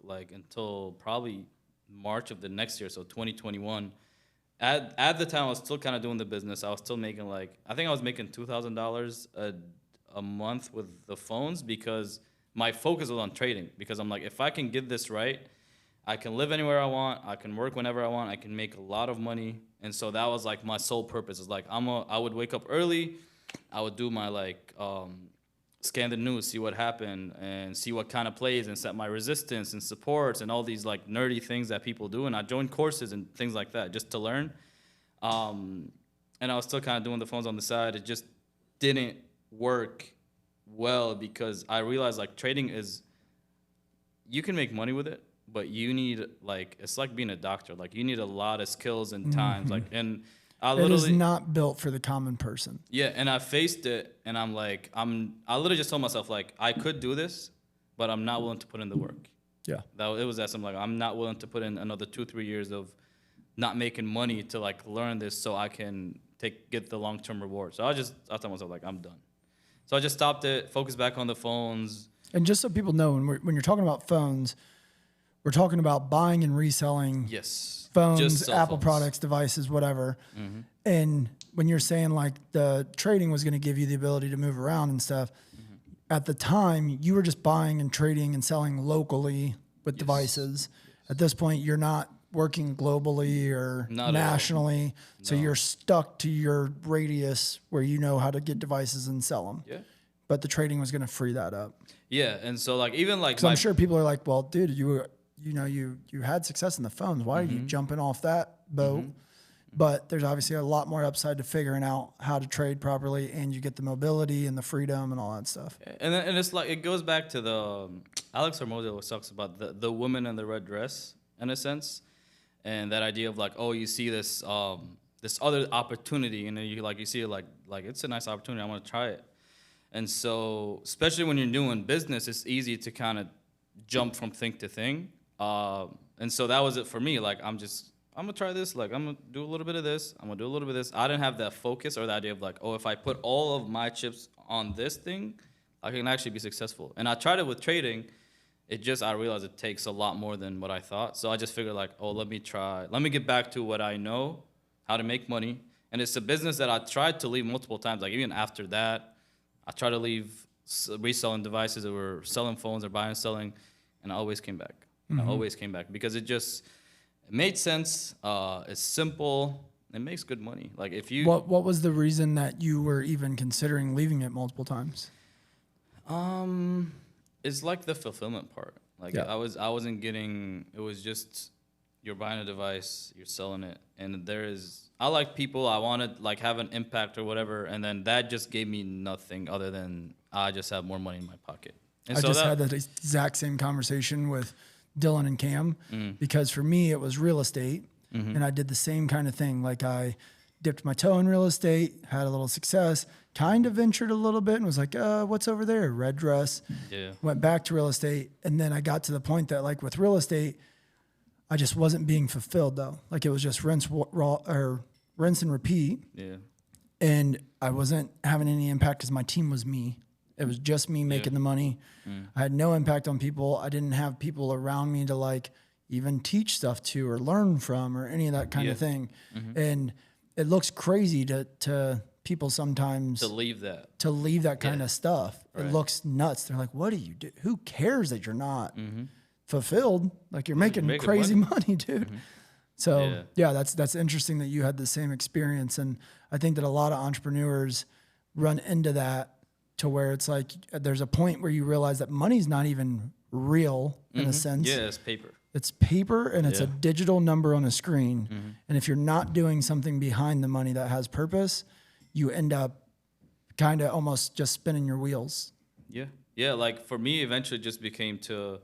Speaker 2: like until probably March of the next year. So 2021. At the time I was still kind of doing the business. I was still making I think I was making $2,000 a month with the phones, because my focus was on trading, because I'm like, if I can get this right, I can live anywhere I want. I can work whenever I want. I can make a lot of money. And so that was like my sole purpose. Is like I would wake up early. I would do my scan the news, see what happened, and see what kind of plays, and set my resistance and supports and all these like nerdy things that people do. And I joined courses and things like that just to learn. And I was still kind of doing the phones on the side. It just didn't work well, because I realized like trading is, you can make money with it, but you need it's like being a doctor. Like you need a lot of skills and times. And I literally,
Speaker 1: it is not built for the common person.
Speaker 2: Yeah, and I faced it, and I literally just told myself I could do this, but I'm not willing to put in the work.
Speaker 1: Yeah,
Speaker 2: it was that simple. I'm not willing to put in another 2-3 years of not making money to learn this so I can get the long-term reward. So I told myself I'm done. So I just stopped it, focused back on the phones.
Speaker 1: And just so people know, when you're talking about phones, we're talking about buying and reselling phones, Apple products, devices, whatever. And when you're saying the trading was going to give you the ability to move around and stuff, at the time you were just buying and trading and selling locally with devices. At this point, you're not working globally or nationally. So you're stuck to your radius where you know how to get devices and sell them. Yeah. But the trading was going to free that up.
Speaker 2: Yeah. And so even
Speaker 1: so I'm sure people are like, well, dude, you had success in the phones. Why are you jumping off that boat? But there's obviously a lot more upside to figuring out how to trade properly, and you get the mobility and the freedom and all that stuff.
Speaker 2: And it's it goes back to the Alex Hormozy always talks about the woman in the red dress, in a sense, and that idea of you see this this other opportunity, and then you see it like it's a nice opportunity. I want to try it. And so, especially when you're doing business, it's easy to kind of jump from thing to thing. And so that was it for me. I'm gonna try this. I'm gonna do a little bit of this. I'm gonna do a little bit of this. I didn't have that focus or the idea of if I put all of my chips on this thing, I can actually be successful. And I tried it with trading. I realized it takes a lot more than what I thought. So I just figured let me get back to what I know, how to make money. And it's a business that I tried to leave multiple times. Even after that, I tried to leave reselling devices or selling phones or buying and selling, and I always came back. I always came back because it made sense. It's simple. It makes good money. If you
Speaker 1: what was the reason that you were even considering leaving it multiple times?
Speaker 2: It's the fulfillment part. I wasn't getting. It was just you're buying a device, you're selling it, and I like people. I want to have an impact or whatever, and then that just gave me nothing other than I just have more money in my pocket. And
Speaker 1: I just had that exact same conversation with Dylan and Cam, because for me it was real estate, and I did the same kind of thing. I dipped my toe in real estate, had a little success, kind of ventured a little bit and was what's over there? Red dress. Yeah. Went back to real estate, and then I got to the point that with real estate, I just wasn't being fulfilled though. It was just rinse and repeat. Yeah. And I wasn't having any impact because my team was me. It was just me making the money. I had no impact on people. I didn't have people around me to even teach stuff to or learn from or any of that kind of thing. And it looks crazy to people sometimes
Speaker 2: to leave that
Speaker 1: kind of stuff. Right. It looks nuts. They're like, what do you do? Who cares that you're not fulfilled? You're making crazy money, dude. So that's interesting that you had the same experience. And I think that a lot of entrepreneurs run into that, to where it's there's a point where you realize that money's not even real in a sense.
Speaker 2: Yeah, it's paper.
Speaker 1: It's paper, and it's a digital number on a screen. And if you're not doing something behind the money that has purpose, you end up kind of almost just spinning your wheels.
Speaker 2: Yeah. Yeah. Like for me, eventually it just became to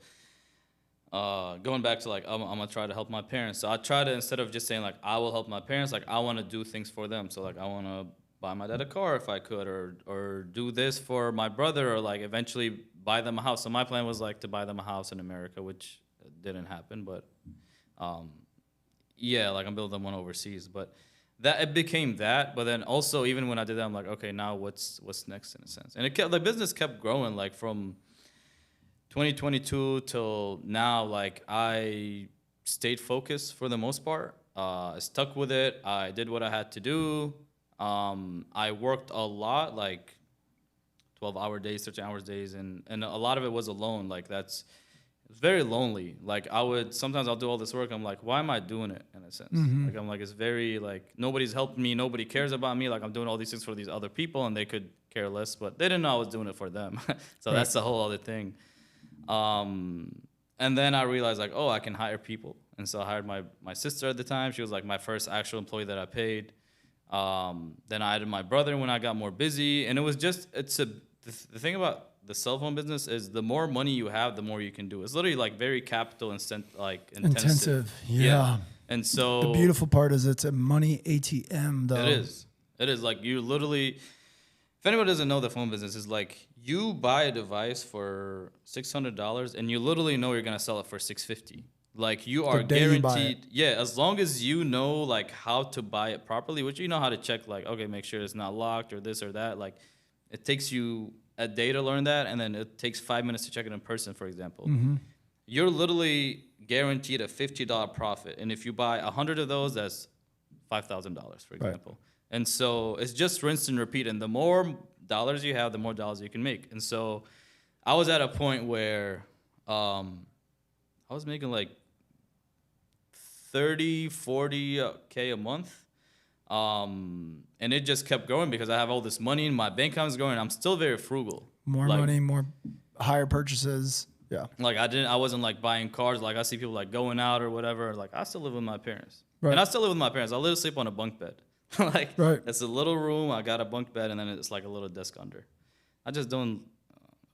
Speaker 2: going back to like, I'm going to try to help my parents. So I try to, instead of just saying like, I will help my parents, like I want to do things for them. So like, I want to buy my dad a car if I could, or do this for my brother, or like eventually buy them a house. So my plan was like to buy them a house in America, which didn't happen, but yeah, like I'm building one overseas. But that it became that. But then also, even when I did that, I'm like, okay, now what's next in a sense? And the business kept growing, like from 2022 till now. Like I stayed focused for the most part. I stuck with it. I did what I had to do. I worked a lot, like 12-hour days, 13-hour days, and a lot of it was alone. Like it's very lonely. Like sometimes I'll do all this work. I'm like, why am I doing it in a sense? Like I'm like, it's very like nobody's helping me. Nobody cares about me. Like I'm doing all these things for these other people, and they could care less, but they didn't know I was doing it for them. So that's the whole other thing. And then I realized like, oh, I can hire people. And so I hired my sister at the time. She was like my first actual employee that I paid. Then I added my brother when I got more busy, and it was just, the thing about the cell phone business is the more money you have, the more you can do. It's literally like very capital intensive.
Speaker 1: Yeah.
Speaker 2: And so
Speaker 1: the beautiful part is it's a money ATM though.
Speaker 2: It is like you literally, if anyone doesn't know the phone business, is like you buy a device for $600 and you literally know you're going to sell it for $650. Like you are guaranteed. Yeah. As long as you know like how to buy it properly, which you know how to check, like, okay, make sure it's not locked or this or that. Like it takes you a day to learn that. And then it takes 5 minutes to check it in person, for example. You're literally guaranteed a $50 profit. And if you buy 100 of those, that's $5,000, for example. Right. And so it's just rinse and repeat. And the more dollars you have, the more dollars you can make. And so I was at a point where I was making like 30, 40K a month. And it just kept growing because I have all this money and my bank account is growing. I'm still very frugal.
Speaker 1: More money, more higher purchases. Yeah.
Speaker 2: Like I wasn't like buying cars. Like I see people like going out or whatever. Like I still live with my parents.
Speaker 1: Right.
Speaker 2: And I still live with my parents. I literally sleep on a bunk bed. Like it's a little room. I got a bunk bed and then it's like a little desk under. I just don't,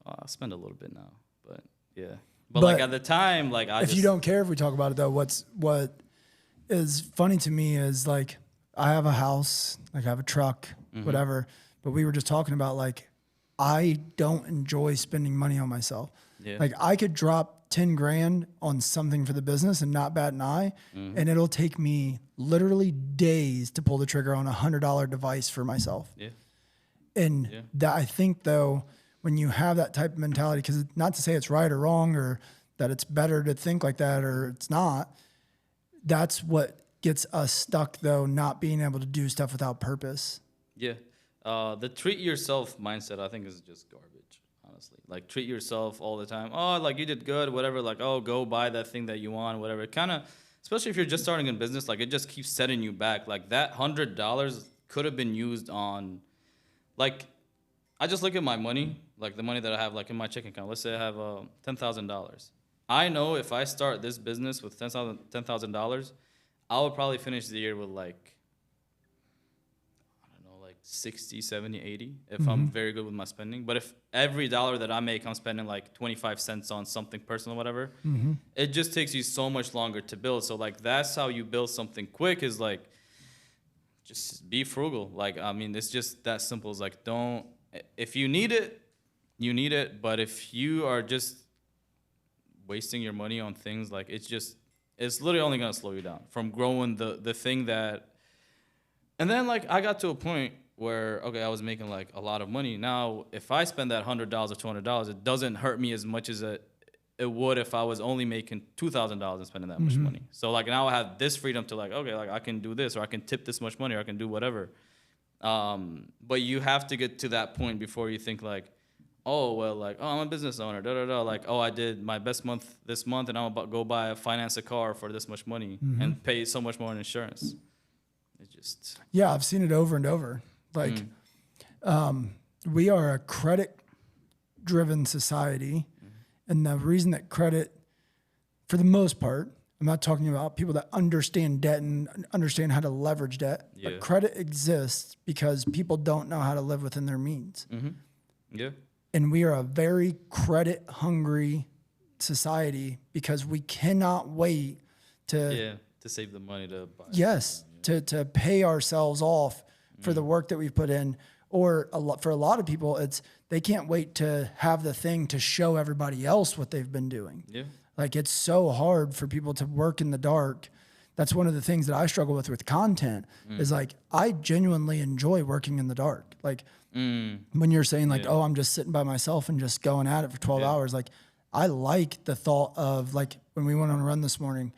Speaker 2: I spend a little bit now, but yeah. But like at the time, like
Speaker 1: if you don't care if we talk about it though, what is funny to me is like, I have a house, like I have a truck, whatever, but we were just talking about like, I don't enjoy spending money on myself. Yeah. Like I could drop 10 grand on something for the business and not bat an eye. And it'll take me literally days to pull the trigger on $100 device for myself. Yeah. And that I think though, when you have that type of mentality, because not to say it's right or wrong or that it's better to think like that or it's not, that's what gets us stuck though, not being able to do stuff without purpose.
Speaker 2: Yeah. The treat yourself mindset, I think, is just garbage, honestly. Like treat yourself all the time. Oh, like you did good, whatever. Like, oh, go buy that thing that you want, whatever. It kind of, especially if you're just starting in business, like it just keeps setting you back. Like that $100 could have been used on, like, I just look at my money, like the money that I have like in my checking account. Let's say I have $10,000. I know if I start this business with $10,000, I would probably finish the year with like, I don't know, like 60, 70, 80 if I'm very good with my spending. But if every dollar that I make, I'm spending like 25 cents on something personal, whatever, it just takes you so much longer to build. So like that's how you build something quick, is like just be frugal. Like, I mean, it's just that simple. It's like, if you need it, you need it. But if you are just wasting your money on things, like it's literally only going to slow you down from growing the thing that. And then like I got to a point where, okay, I was making like a lot of money. Now, if I spend that $100 or $200, it doesn't hurt me as much as it would if I was only making $2,000 and spending that much money. So like now I have this freedom to like, okay, like I can do this, or I can tip this much money, or I can do whatever. But you have to get to that point before you think like, oh, well, like, oh, I'm a business owner, like, oh, I did my best month this month, and I'm about to go finance a car for this much money and pay so much more in insurance. It just...
Speaker 1: Yeah, I've seen it over and over. Like, we are a credit-driven society, and the reason that credit, for the most part, I'm not talking about people that understand debt and understand how to leverage debt.
Speaker 2: Yeah.
Speaker 1: But credit exists because people don't know how to live within their means.
Speaker 2: Mm-hmm. Yeah.
Speaker 1: And we are a very credit hungry society because we cannot wait to
Speaker 2: save the money to buy.
Speaker 1: to pay ourselves off for the work that we've put in. Or for a lot of people, it's they can't wait to have the thing to show everybody else what they've been doing.
Speaker 2: Yeah.
Speaker 1: Like it's so hard for people to work in the dark. That's one of the things that I struggle with content is like, I genuinely enjoy working in the dark. Like when you're saying like, oh, I'm just sitting by myself and just going at it for 12 hours. Like I like the thought of like when we went on a run this morning,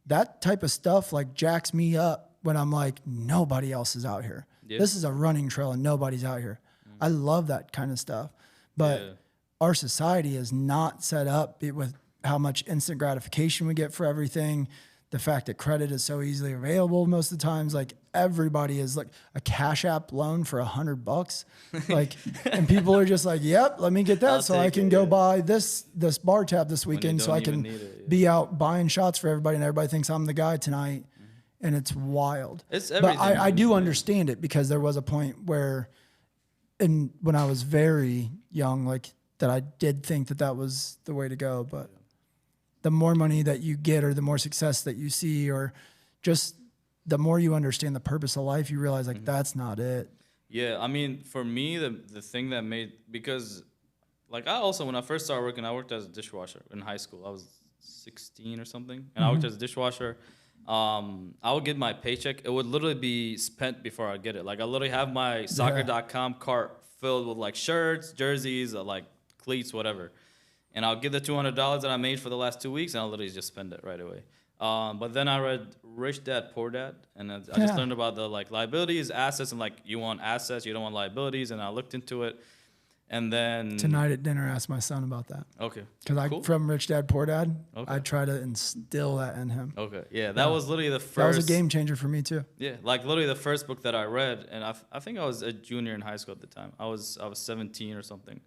Speaker 1: that type of stuff like jacks me up when I'm like, nobody else is out here. Yeah. This is a running trail and nobody's out here. I love that kind of stuff. But our society is not set up with how much instant gratification we get for everything. The fact that credit is so easily available most of the times, like everybody is like a Cash App loan for $100. Like, and people are just like, yep, let me get that so I can go buy this bar tab this weekend so I can be out buying shots for everybody and everybody thinks I'm the guy tonight. And it's wild.
Speaker 2: It's everything.
Speaker 1: But I do understand it because there was a point where, and when I was very young, like that I did think that that was the way to go. But the more money that you get or the more success that you see or just the more you understand the purpose of life, you realize like that's not it.
Speaker 2: Yeah, I mean, for me, the thing that made, because like I also, when I first started working, I worked as a dishwasher in high school. I was 16 or something. And I worked as a dishwasher. I would get my paycheck. It would literally be spent before I get it. Like I literally have my soccer.com cart filled with like shirts, jerseys, like cleats, whatever. And I'll give the $200 that I made for the last 2 weeks and I'll literally just spend it right away. But then I read Rich Dad, Poor Dad. And I just learned about the like liabilities, assets, and like you want assets, you don't want liabilities. And I looked into it. And then
Speaker 1: tonight at dinner, I asked my son about that.
Speaker 2: Okay.
Speaker 1: Because from Rich Dad, Poor Dad, I try to instill that in him.
Speaker 2: Okay. Yeah, that was literally the first.
Speaker 1: That was a game changer for me too.
Speaker 2: Yeah, like literally the first book that I read, and I think I was a junior in high school at the time. I was 17 or something,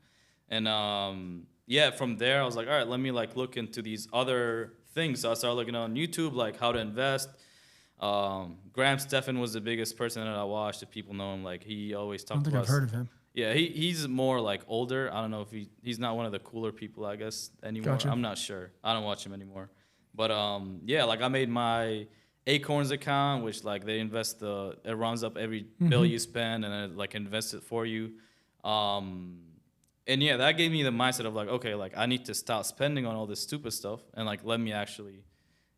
Speaker 2: and from there I was like, all right, let me like look into these other things. So I started looking on YouTube, like how to invest. Graham Stephan was the biggest person that I watched. If people know him, like he always talked about.
Speaker 1: I don't think I've heard of him.
Speaker 2: Yeah, he's more like older. I don't know if he's not one of the cooler people, I guess, anymore. Gotcha. I'm not sure. I don't watch him anymore. But like I made my Acorns account, which like they invest it runs up every bill you spend and it like invests it for you. And yeah, that gave me the mindset of like, okay, like I need to stop spending on all this stupid stuff and like let me actually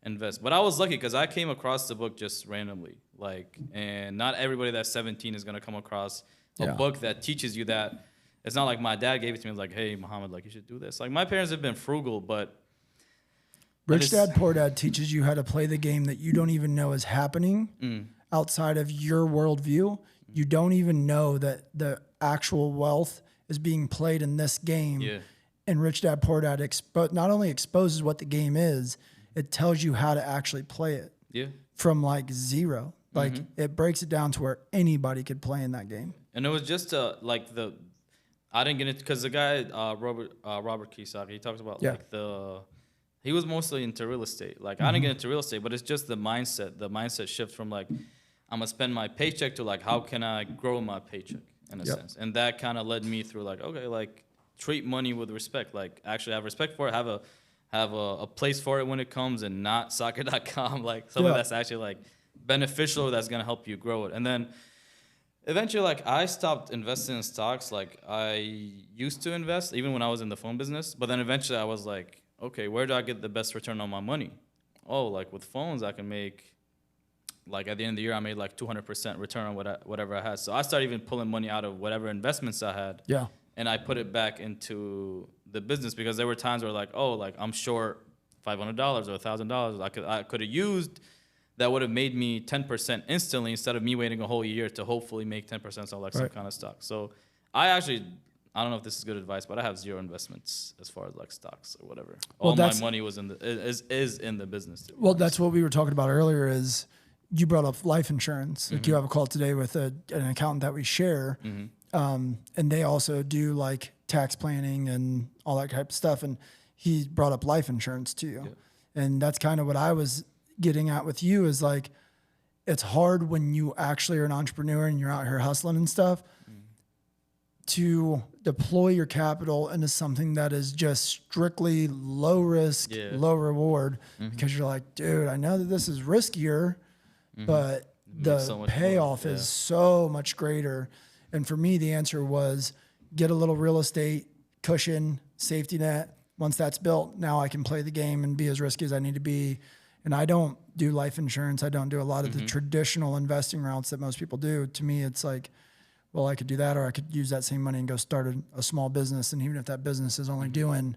Speaker 2: invest. But I was lucky because I came across the book just randomly. Like, and not everybody that's 17 is gonna come across a book that teaches you that. It's not like my dad gave it to me like, hey, Mohammed, like you should do this. Like my parents have been frugal, but
Speaker 1: Rich Dad, Poor Dad teaches you how to play the game that you don't even know is happening outside of your worldview. You don't even know that the actual wealth is being played in this game. Yeah. And Rich Dad, Poor Dad not only exposes what the game is, it tells you how to actually play it. Yeah. From like zero. Like it breaks it down to where anybody could play in that game.
Speaker 2: And it was just like I didn't get it because the guy Robert Kiyosaki, he talks about like he was mostly into real estate. Like I didn't get into real estate, but it's just the mindset shift from like I'm gonna spend my paycheck to like how can I grow my paycheck in a sense, and that kind of led me through like okay, like treat money with respect, like actually have respect for it, have a place for it when it comes, and not soccer.com, like something that's actually like beneficial that's gonna help you grow it, and then. Eventually, like, I stopped investing in stocks. Like, I used to invest, even when I was in the phone business. But then eventually I was like, okay, where do I get the best return on my money? Oh, like, with phones, I can make, like, at the end of the year, I made, like, 200% return on whatever I had. So I started even pulling money out of whatever investments I had. Yeah. And I put it back into the business because there were times where, like, oh, like, I'm short $500 or $1,000. I could have used... that would have made me 10% instantly instead of me waiting a whole year to hopefully make 10% on like some kind of stock. So I don't know if this is good advice, but I have zero investments as far as like stocks or whatever. All my money was is in the business. Well,
Speaker 1: that's what we were talking about earlier is you brought up life insurance. Like you have a call today with an accountant that we share. And they also do like tax planning and all that type of stuff. And he brought up life insurance to you. Yeah. And that's kind of what I was getting at with you is like, it's hard when you actually are an entrepreneur and you're out here hustling and stuff to deploy your capital into something that is just strictly low risk, low reward, because you're like, dude, I know that this is riskier, but the
Speaker 2: so much
Speaker 1: payoff
Speaker 2: more.
Speaker 1: is so much greater. And for me, the answer was get a little real estate cushion, safety net. Once that's built, now I can play the game and be as risky as I need to be. And I don't do life insurance. I don't do a lot of the traditional investing routes that most people do. To me, it's like, well, I could do that, or I could use that same money and go start a small business. And even if that business is only doing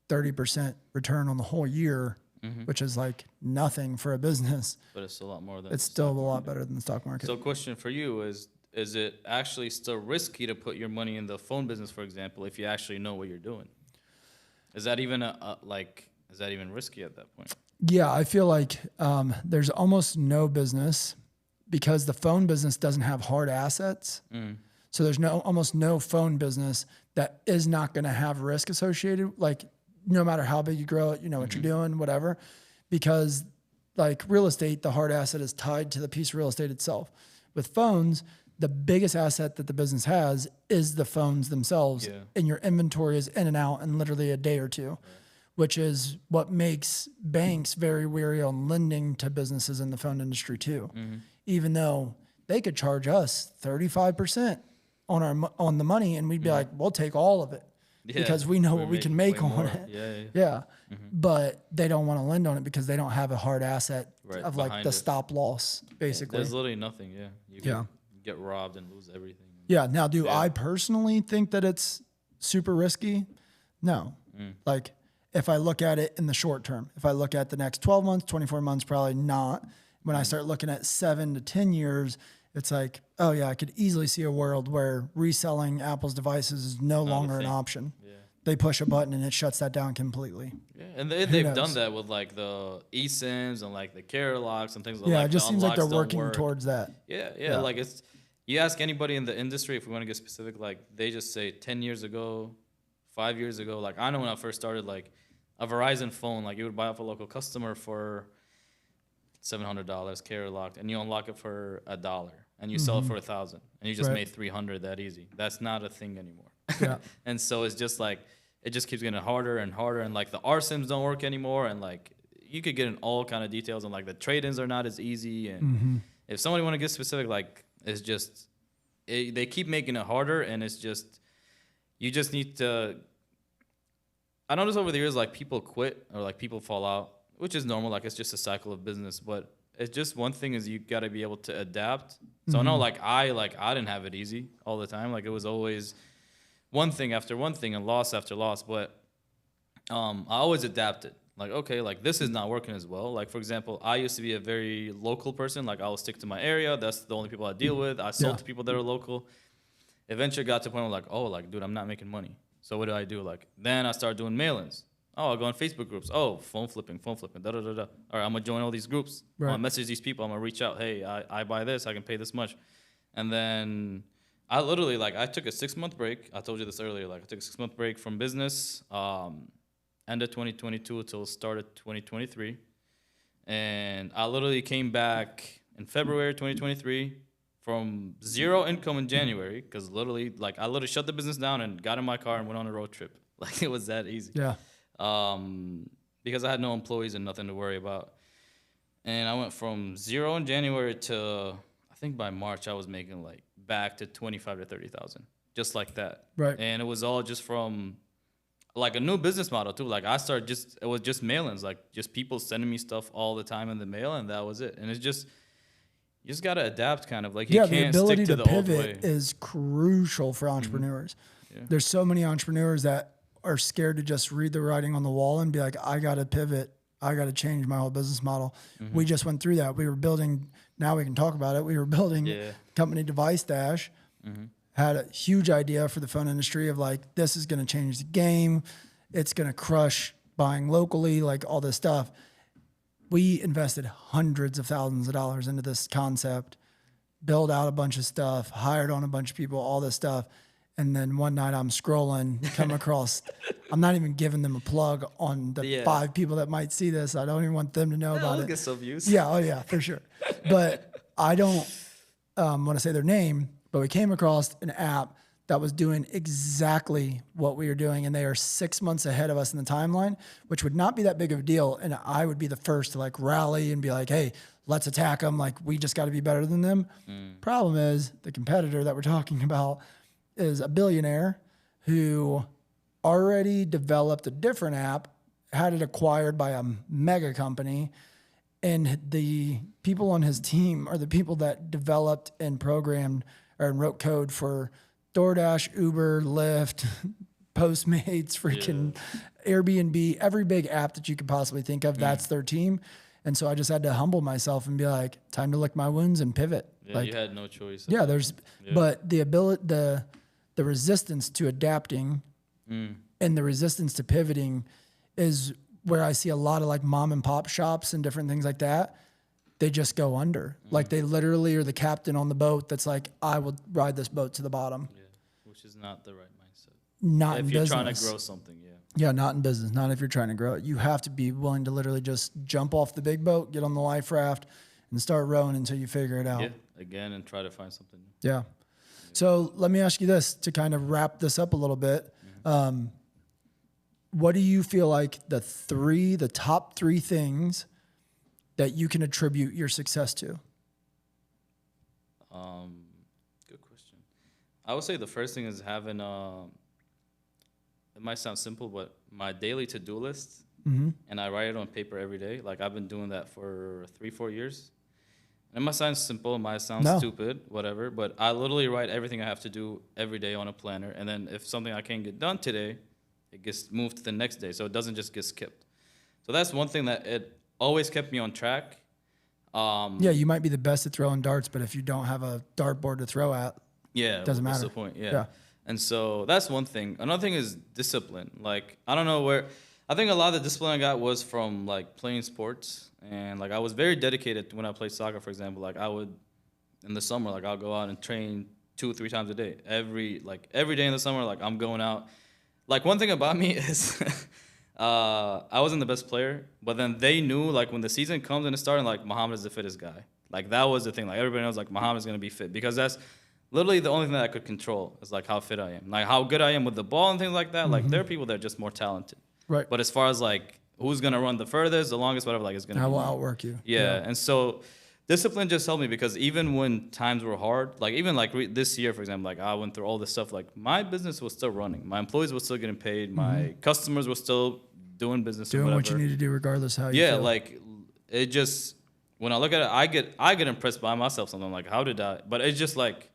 Speaker 1: 30% return on the whole year, which is like nothing for a business,
Speaker 2: but it's a lot more than
Speaker 1: it's still a lot better than the stock market.
Speaker 2: So question for you is it actually still risky to put your money in the phone business, for example, if you actually know what you're doing? Is that even is that even risky at that point?
Speaker 1: Yeah, I feel like there's almost no business because the phone business doesn't have hard assets. So there's almost no phone business that is not going to have risk associated. Like no matter how big you grow it, you know what you're doing, whatever. Because like real estate, the hard asset is tied to the piece of real estate itself. With phones, the biggest asset that the business has is the phones themselves, and your inventory is in and out in literally a day or two, which is what makes banks very wary on lending to businesses in the phone industry too. Even though they could charge us 35% on the money, and we'd be like, we'll take all of it because we know what we can make on it. But they don't want to lend on it because they don't have a hard asset of like the stop loss, basically.
Speaker 2: There's literally nothing. You get robbed and lose everything.
Speaker 1: Now, do I personally think that it's super risky? No. Like if I look at it in the short term, if I look at the next 12 months, 24 months, probably not. When I start looking at 7 to 10 years, it's like, oh yeah, I could easily see a world where reselling Apple's devices is no longer an option. They push a button and it shuts that down completely.
Speaker 2: And they've done that with like the eSIMs and like the carrier locks and things like that.
Speaker 1: Yeah, it just seems like they're working towards that.
Speaker 2: Yeah. Like you ask anybody in the industry, if we want to get specific, like they just say 10 years ago, 5 years ago. Like I know when I first started, like a Verizon phone, like you would buy off a local customer for $700 carrier locked, and you unlock it for $1, and you sell it for $1,000, and you just made $300 that easy. That's not a thing anymore. And so it's just like it just keeps getting harder and harder, and like the RSIMs don't work anymore, and like you could get in all kind of details, and like the trade-ins are not as easy. And if somebody want to get specific, like it's just they keep making it harder, and it's just you just need to. I noticed over the years, like people quit or like people fall out, which is normal. Like it's just a cycle of business, but it's just one thing is you got to be able to adapt. So I know I didn't have it easy all the time. Like it was always one thing after one thing and loss after loss. But I always adapted. Like, okay, like this is not working as well. Like for example, I used to be a very local person. Like I will stick to my area. That's the only people I deal with. I sold to people that are local. Eventually got to a point where like, oh, like dude, I'm not making money. So what do I do? Like then I started doing mail-ins. Oh, I'll go on Facebook groups. Oh, phone flipping, da da da da. All right, I'm gonna join all these groups. I'm gonna message these people. I'm gonna reach out. Hey, I buy this. I can pay this much. And then I literally I took a 6-month break. I told you this earlier. Like I took a 6-month break from business, end of 2022 until start of 2023, and I literally came back in February 2023 from zero income in January because literally I literally shut the business down and got in my car and went on a road trip. Like it was that easy. Because I had no employees and nothing to worry about. And I went from zero in January to, I think by March, I was making back to 25 to 30,000, just like that.
Speaker 1: Right.
Speaker 2: And it was all just from a new business model too. Like it was just mail-ins, just people sending me stuff all the time in the mail, and that was it. And it's just, you just got to adapt kind of you can't
Speaker 1: the ability
Speaker 2: stick to
Speaker 1: to
Speaker 2: the old way.
Speaker 1: pivot is crucial for entrepreneurs. There's so many entrepreneurs that are scared to just read the writing on the wall and be like, I got to pivot. I got to change my whole business model. We just went through that. We were building, now we can talk about it. We were building company Device Dash, had a huge idea for the phone industry of this is going to change the game. It's going to crush buying locally, all this stuff. We invested hundreds of thousands of dollars into this concept, build out a bunch of stuff, hired on a bunch of people, all this stuff. And then one night I'm scrolling, come across, I'm not even giving them a plug on the 5 people that might see this. I don't even want them to know about it.
Speaker 2: Get some views.
Speaker 1: Yeah, oh yeah, for sure. But I don't want to say their name, but we came across an app that was doing exactly what we were doing, and they are 6 months ahead of us in the timeline, which would not be that big of a deal. And I would be the first to like rally and be like, hey, let's attack them. Like, we just got to be better than them. Problem is, the competitor that we're talking about is a billionaire who already developed a different app, had it acquired by a mega company, and the people on his team are the people that developed and programmed or wrote code for DoorDash, Uber, Lyft, Postmates, freaking Airbnb, every big app that you could possibly think of, that's their team. And so I just had to humble myself and be like, time to lick my wounds and pivot.
Speaker 2: Yeah,
Speaker 1: like,
Speaker 2: you had no choice.
Speaker 1: But the ability, the resistance to adapting and the resistance to pivoting is where I see a lot of like mom and pop shops and different things like that. They just go under. Like, they literally are the captain on the boat that's like, I will ride this boat to the bottom.
Speaker 2: Yeah, which is not the right mindset.
Speaker 1: Not in business.
Speaker 2: If you're trying to grow something,
Speaker 1: Yeah, not in business. Not if you're trying to grow it. You have to be willing to literally just jump off the big boat, get on the life raft, and start rowing until you figure it out.
Speaker 2: Yeah, again, and try to find something new.
Speaker 1: Yeah. So let me ask you this to kind of wrap this up a little bit. What do you feel like the top 3 things that you can attribute your success to?
Speaker 2: Good question. I would say the first thing is having it might sound simple, but my daily to-do list, and I write it on paper every day. Like, I've been doing that for 3-4 years. And it might sound simple, it might sound stupid, whatever, but I literally write everything I have to do every day on a planner. And then if something I can't get done today, it gets moved to the next day, so it doesn't just get skipped. So that's one thing that it always kept me on track.
Speaker 1: Yeah, you might be the best at throwing darts, but if you don't have a dartboard to throw at, it doesn't matter.
Speaker 2: What's the point? Yeah. And so that's one thing. Another thing is discipline. Like, I don't know where, I think a lot of the discipline I got was from like playing sports. And like, I was very dedicated when I played soccer, for example. Like, I would, in the summer, like, I'll go out and train 2-3 times a day. Every day in the summer, like, I'm going out. Like, one thing about me is I wasn't the best player, but then they knew, like, when the season comes and it's starting, like, Mohammed is the fittest guy. Like, that was the thing. Like, everybody knows, like, Mohammed's going to be fit, because that's literally the only thing that I could control is, like, how fit I am. Like, how good I am with the ball and things like that. Like, there are people that are just more talented.
Speaker 1: Right.
Speaker 2: But as far as, like, who's going to run the furthest, the longest, whatever, like, it's going to be.
Speaker 1: I will outwork you.
Speaker 2: Yeah. And so discipline just helped me, because even when times were hard, like, even like this year, for example, like, I went through all this stuff, like, my business was still running. My employees were still getting paid. My customers were still doing business.
Speaker 1: Doing what you need to do regardless how you feel.
Speaker 2: Like, it just, when I look at it, I get impressed by myself sometimes, like, how did I, but it's just like,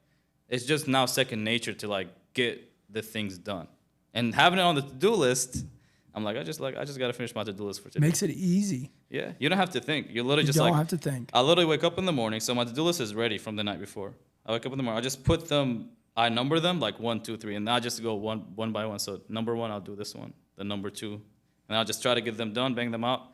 Speaker 2: it's just now second nature to, like, get the things done. And having it on the to-do list, I'm like, I just got to finish my to-do list for today.
Speaker 1: Makes it easy.
Speaker 2: Yeah, you don't have to think. You literally
Speaker 1: You don't have to think.
Speaker 2: I literally wake up in the morning, so my to-do list is ready from the night before. I wake up in the morning, I just put them, I number them like 1, 2, 3, and I just go one by one. So number 1, I'll do this one. Then number 2, and I'll just try to get them done, bang them out.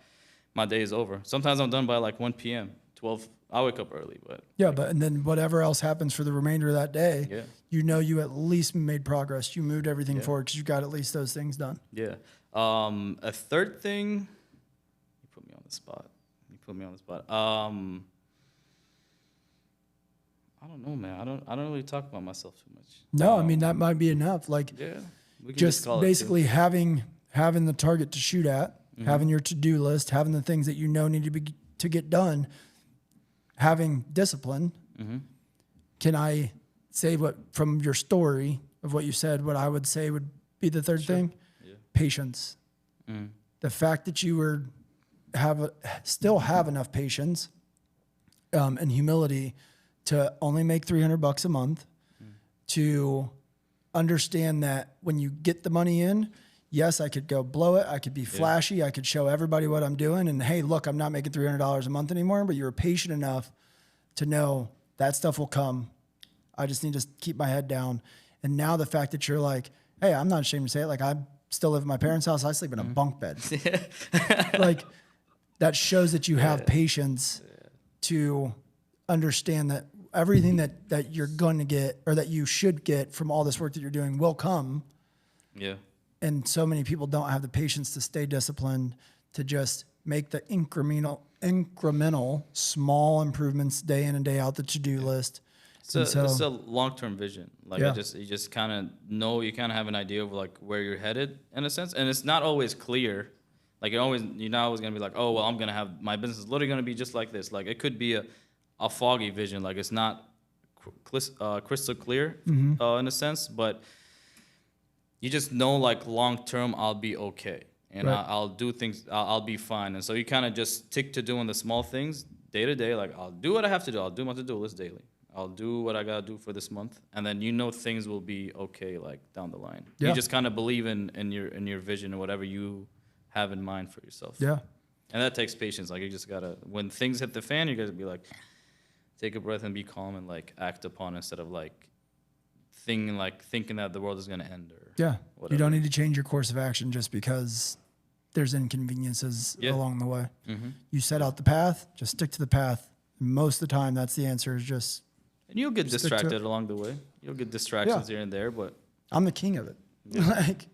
Speaker 2: My day is over. Sometimes I'm done by like 1 p.m., 12. I wake up early, but
Speaker 1: yeah, and then whatever else happens for the remainder of that day, you know, you at least made progress. You moved everything forward because you got at least those things done.
Speaker 2: Yeah. A third thing, you put me on the spot. I don't know, man. I don't really talk about myself too much.
Speaker 1: No, I mean, that might be enough. Like,
Speaker 2: we can
Speaker 1: just basically having the target to shoot at, having your to-do list, having the things that you know need to get done, having discipline. Can I say what, from your story of what you said, what I would say would be the third thing? Patience. The fact that you still have enough patience and humility to only make $300 a month, to understand that when you get the money in, yes, I could go blow it. I could be flashy. I could show everybody what I'm doing. And hey, look, I'm not making $300 a month anymore, but you're patient enough to know that stuff will come. I just need to keep my head down. And now the fact that you're like, hey, I'm not ashamed to say it. Like, I still live at my parents' house. I sleep in a bunk bed. Like, that shows that you have patience to understand that everything that you're going to get or that you should get from all this work that you're doing will come.
Speaker 2: Yeah.
Speaker 1: And so many people don't have the patience to stay disciplined, to just make the incremental small improvements day in and day out, the to-do list.
Speaker 2: It's a long-term vision. Like
Speaker 1: Yeah.
Speaker 2: you just kind of know, you kind of have an idea of like where you're headed in a sense. And it's not always clear. Like you're not always going to be like, oh, well, I'm going to have, my business is literally going to be just like this. Like it could be a foggy vision. Like it's not crystal clear in a sense, but you just know like long-term I'll be okay. And
Speaker 1: Right.
Speaker 2: I'll do things, I'll be fine. And so you kind of just stick to doing the small things day to day. Like I'll do what I have to do. I'll do my to-do list daily. I'll do what I got to do for this month. And then things will be okay like down the line.
Speaker 1: Yeah.
Speaker 2: You just kind of believe in your vision or whatever you have in mind for yourself.
Speaker 1: Yeah.
Speaker 2: And that takes patience. Like you just got to, when things hit the fan, you got to be like, take a breath and be calm and like act upon instead of like thinking that the world is going to end or
Speaker 1: Yeah.
Speaker 2: whatever.
Speaker 1: You don't need to change your course of action just because there's inconveniences along the way.
Speaker 2: Mm-hmm.
Speaker 1: You set out the path, just stick to the path. Most of the time, that's the answer is just,
Speaker 2: And you'll get
Speaker 1: stick to it.
Speaker 2: distracted along the way. You'll get distractions here and there, but
Speaker 1: I'm the king of it. Like,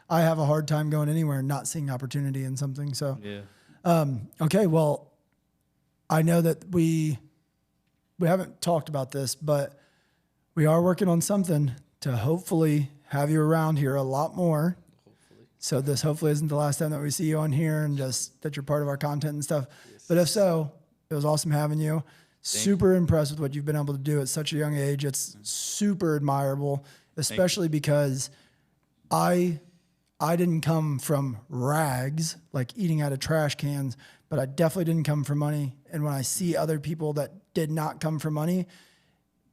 Speaker 1: I have a hard time going anywhere and not seeing opportunity in something. So,
Speaker 2: yeah.
Speaker 1: Okay, well, I know that we haven't talked about this, but we are working on something to hopefully have you around here a lot more.
Speaker 2: Hopefully.
Speaker 1: So this hopefully isn't the last time that we see you on here and just that you're part of our content and stuff.
Speaker 2: Yes.
Speaker 1: But if so, it was awesome having you. Super impressed with what you've been able to do at such a young age. It's super admirable, especially because I didn't come from rags, like eating out of trash cans, but I definitely didn't come from money. And when I see other people that did not come from money,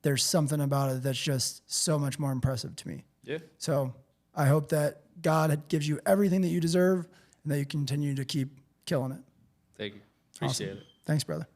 Speaker 1: there's something about it that's just so much more impressive to me.
Speaker 2: Yeah.
Speaker 1: So I hope that God gives you everything that you deserve and that you continue to keep killing it.
Speaker 2: Thank you. Appreciate
Speaker 1: Awesome.
Speaker 2: it.
Speaker 1: Thanks, brother.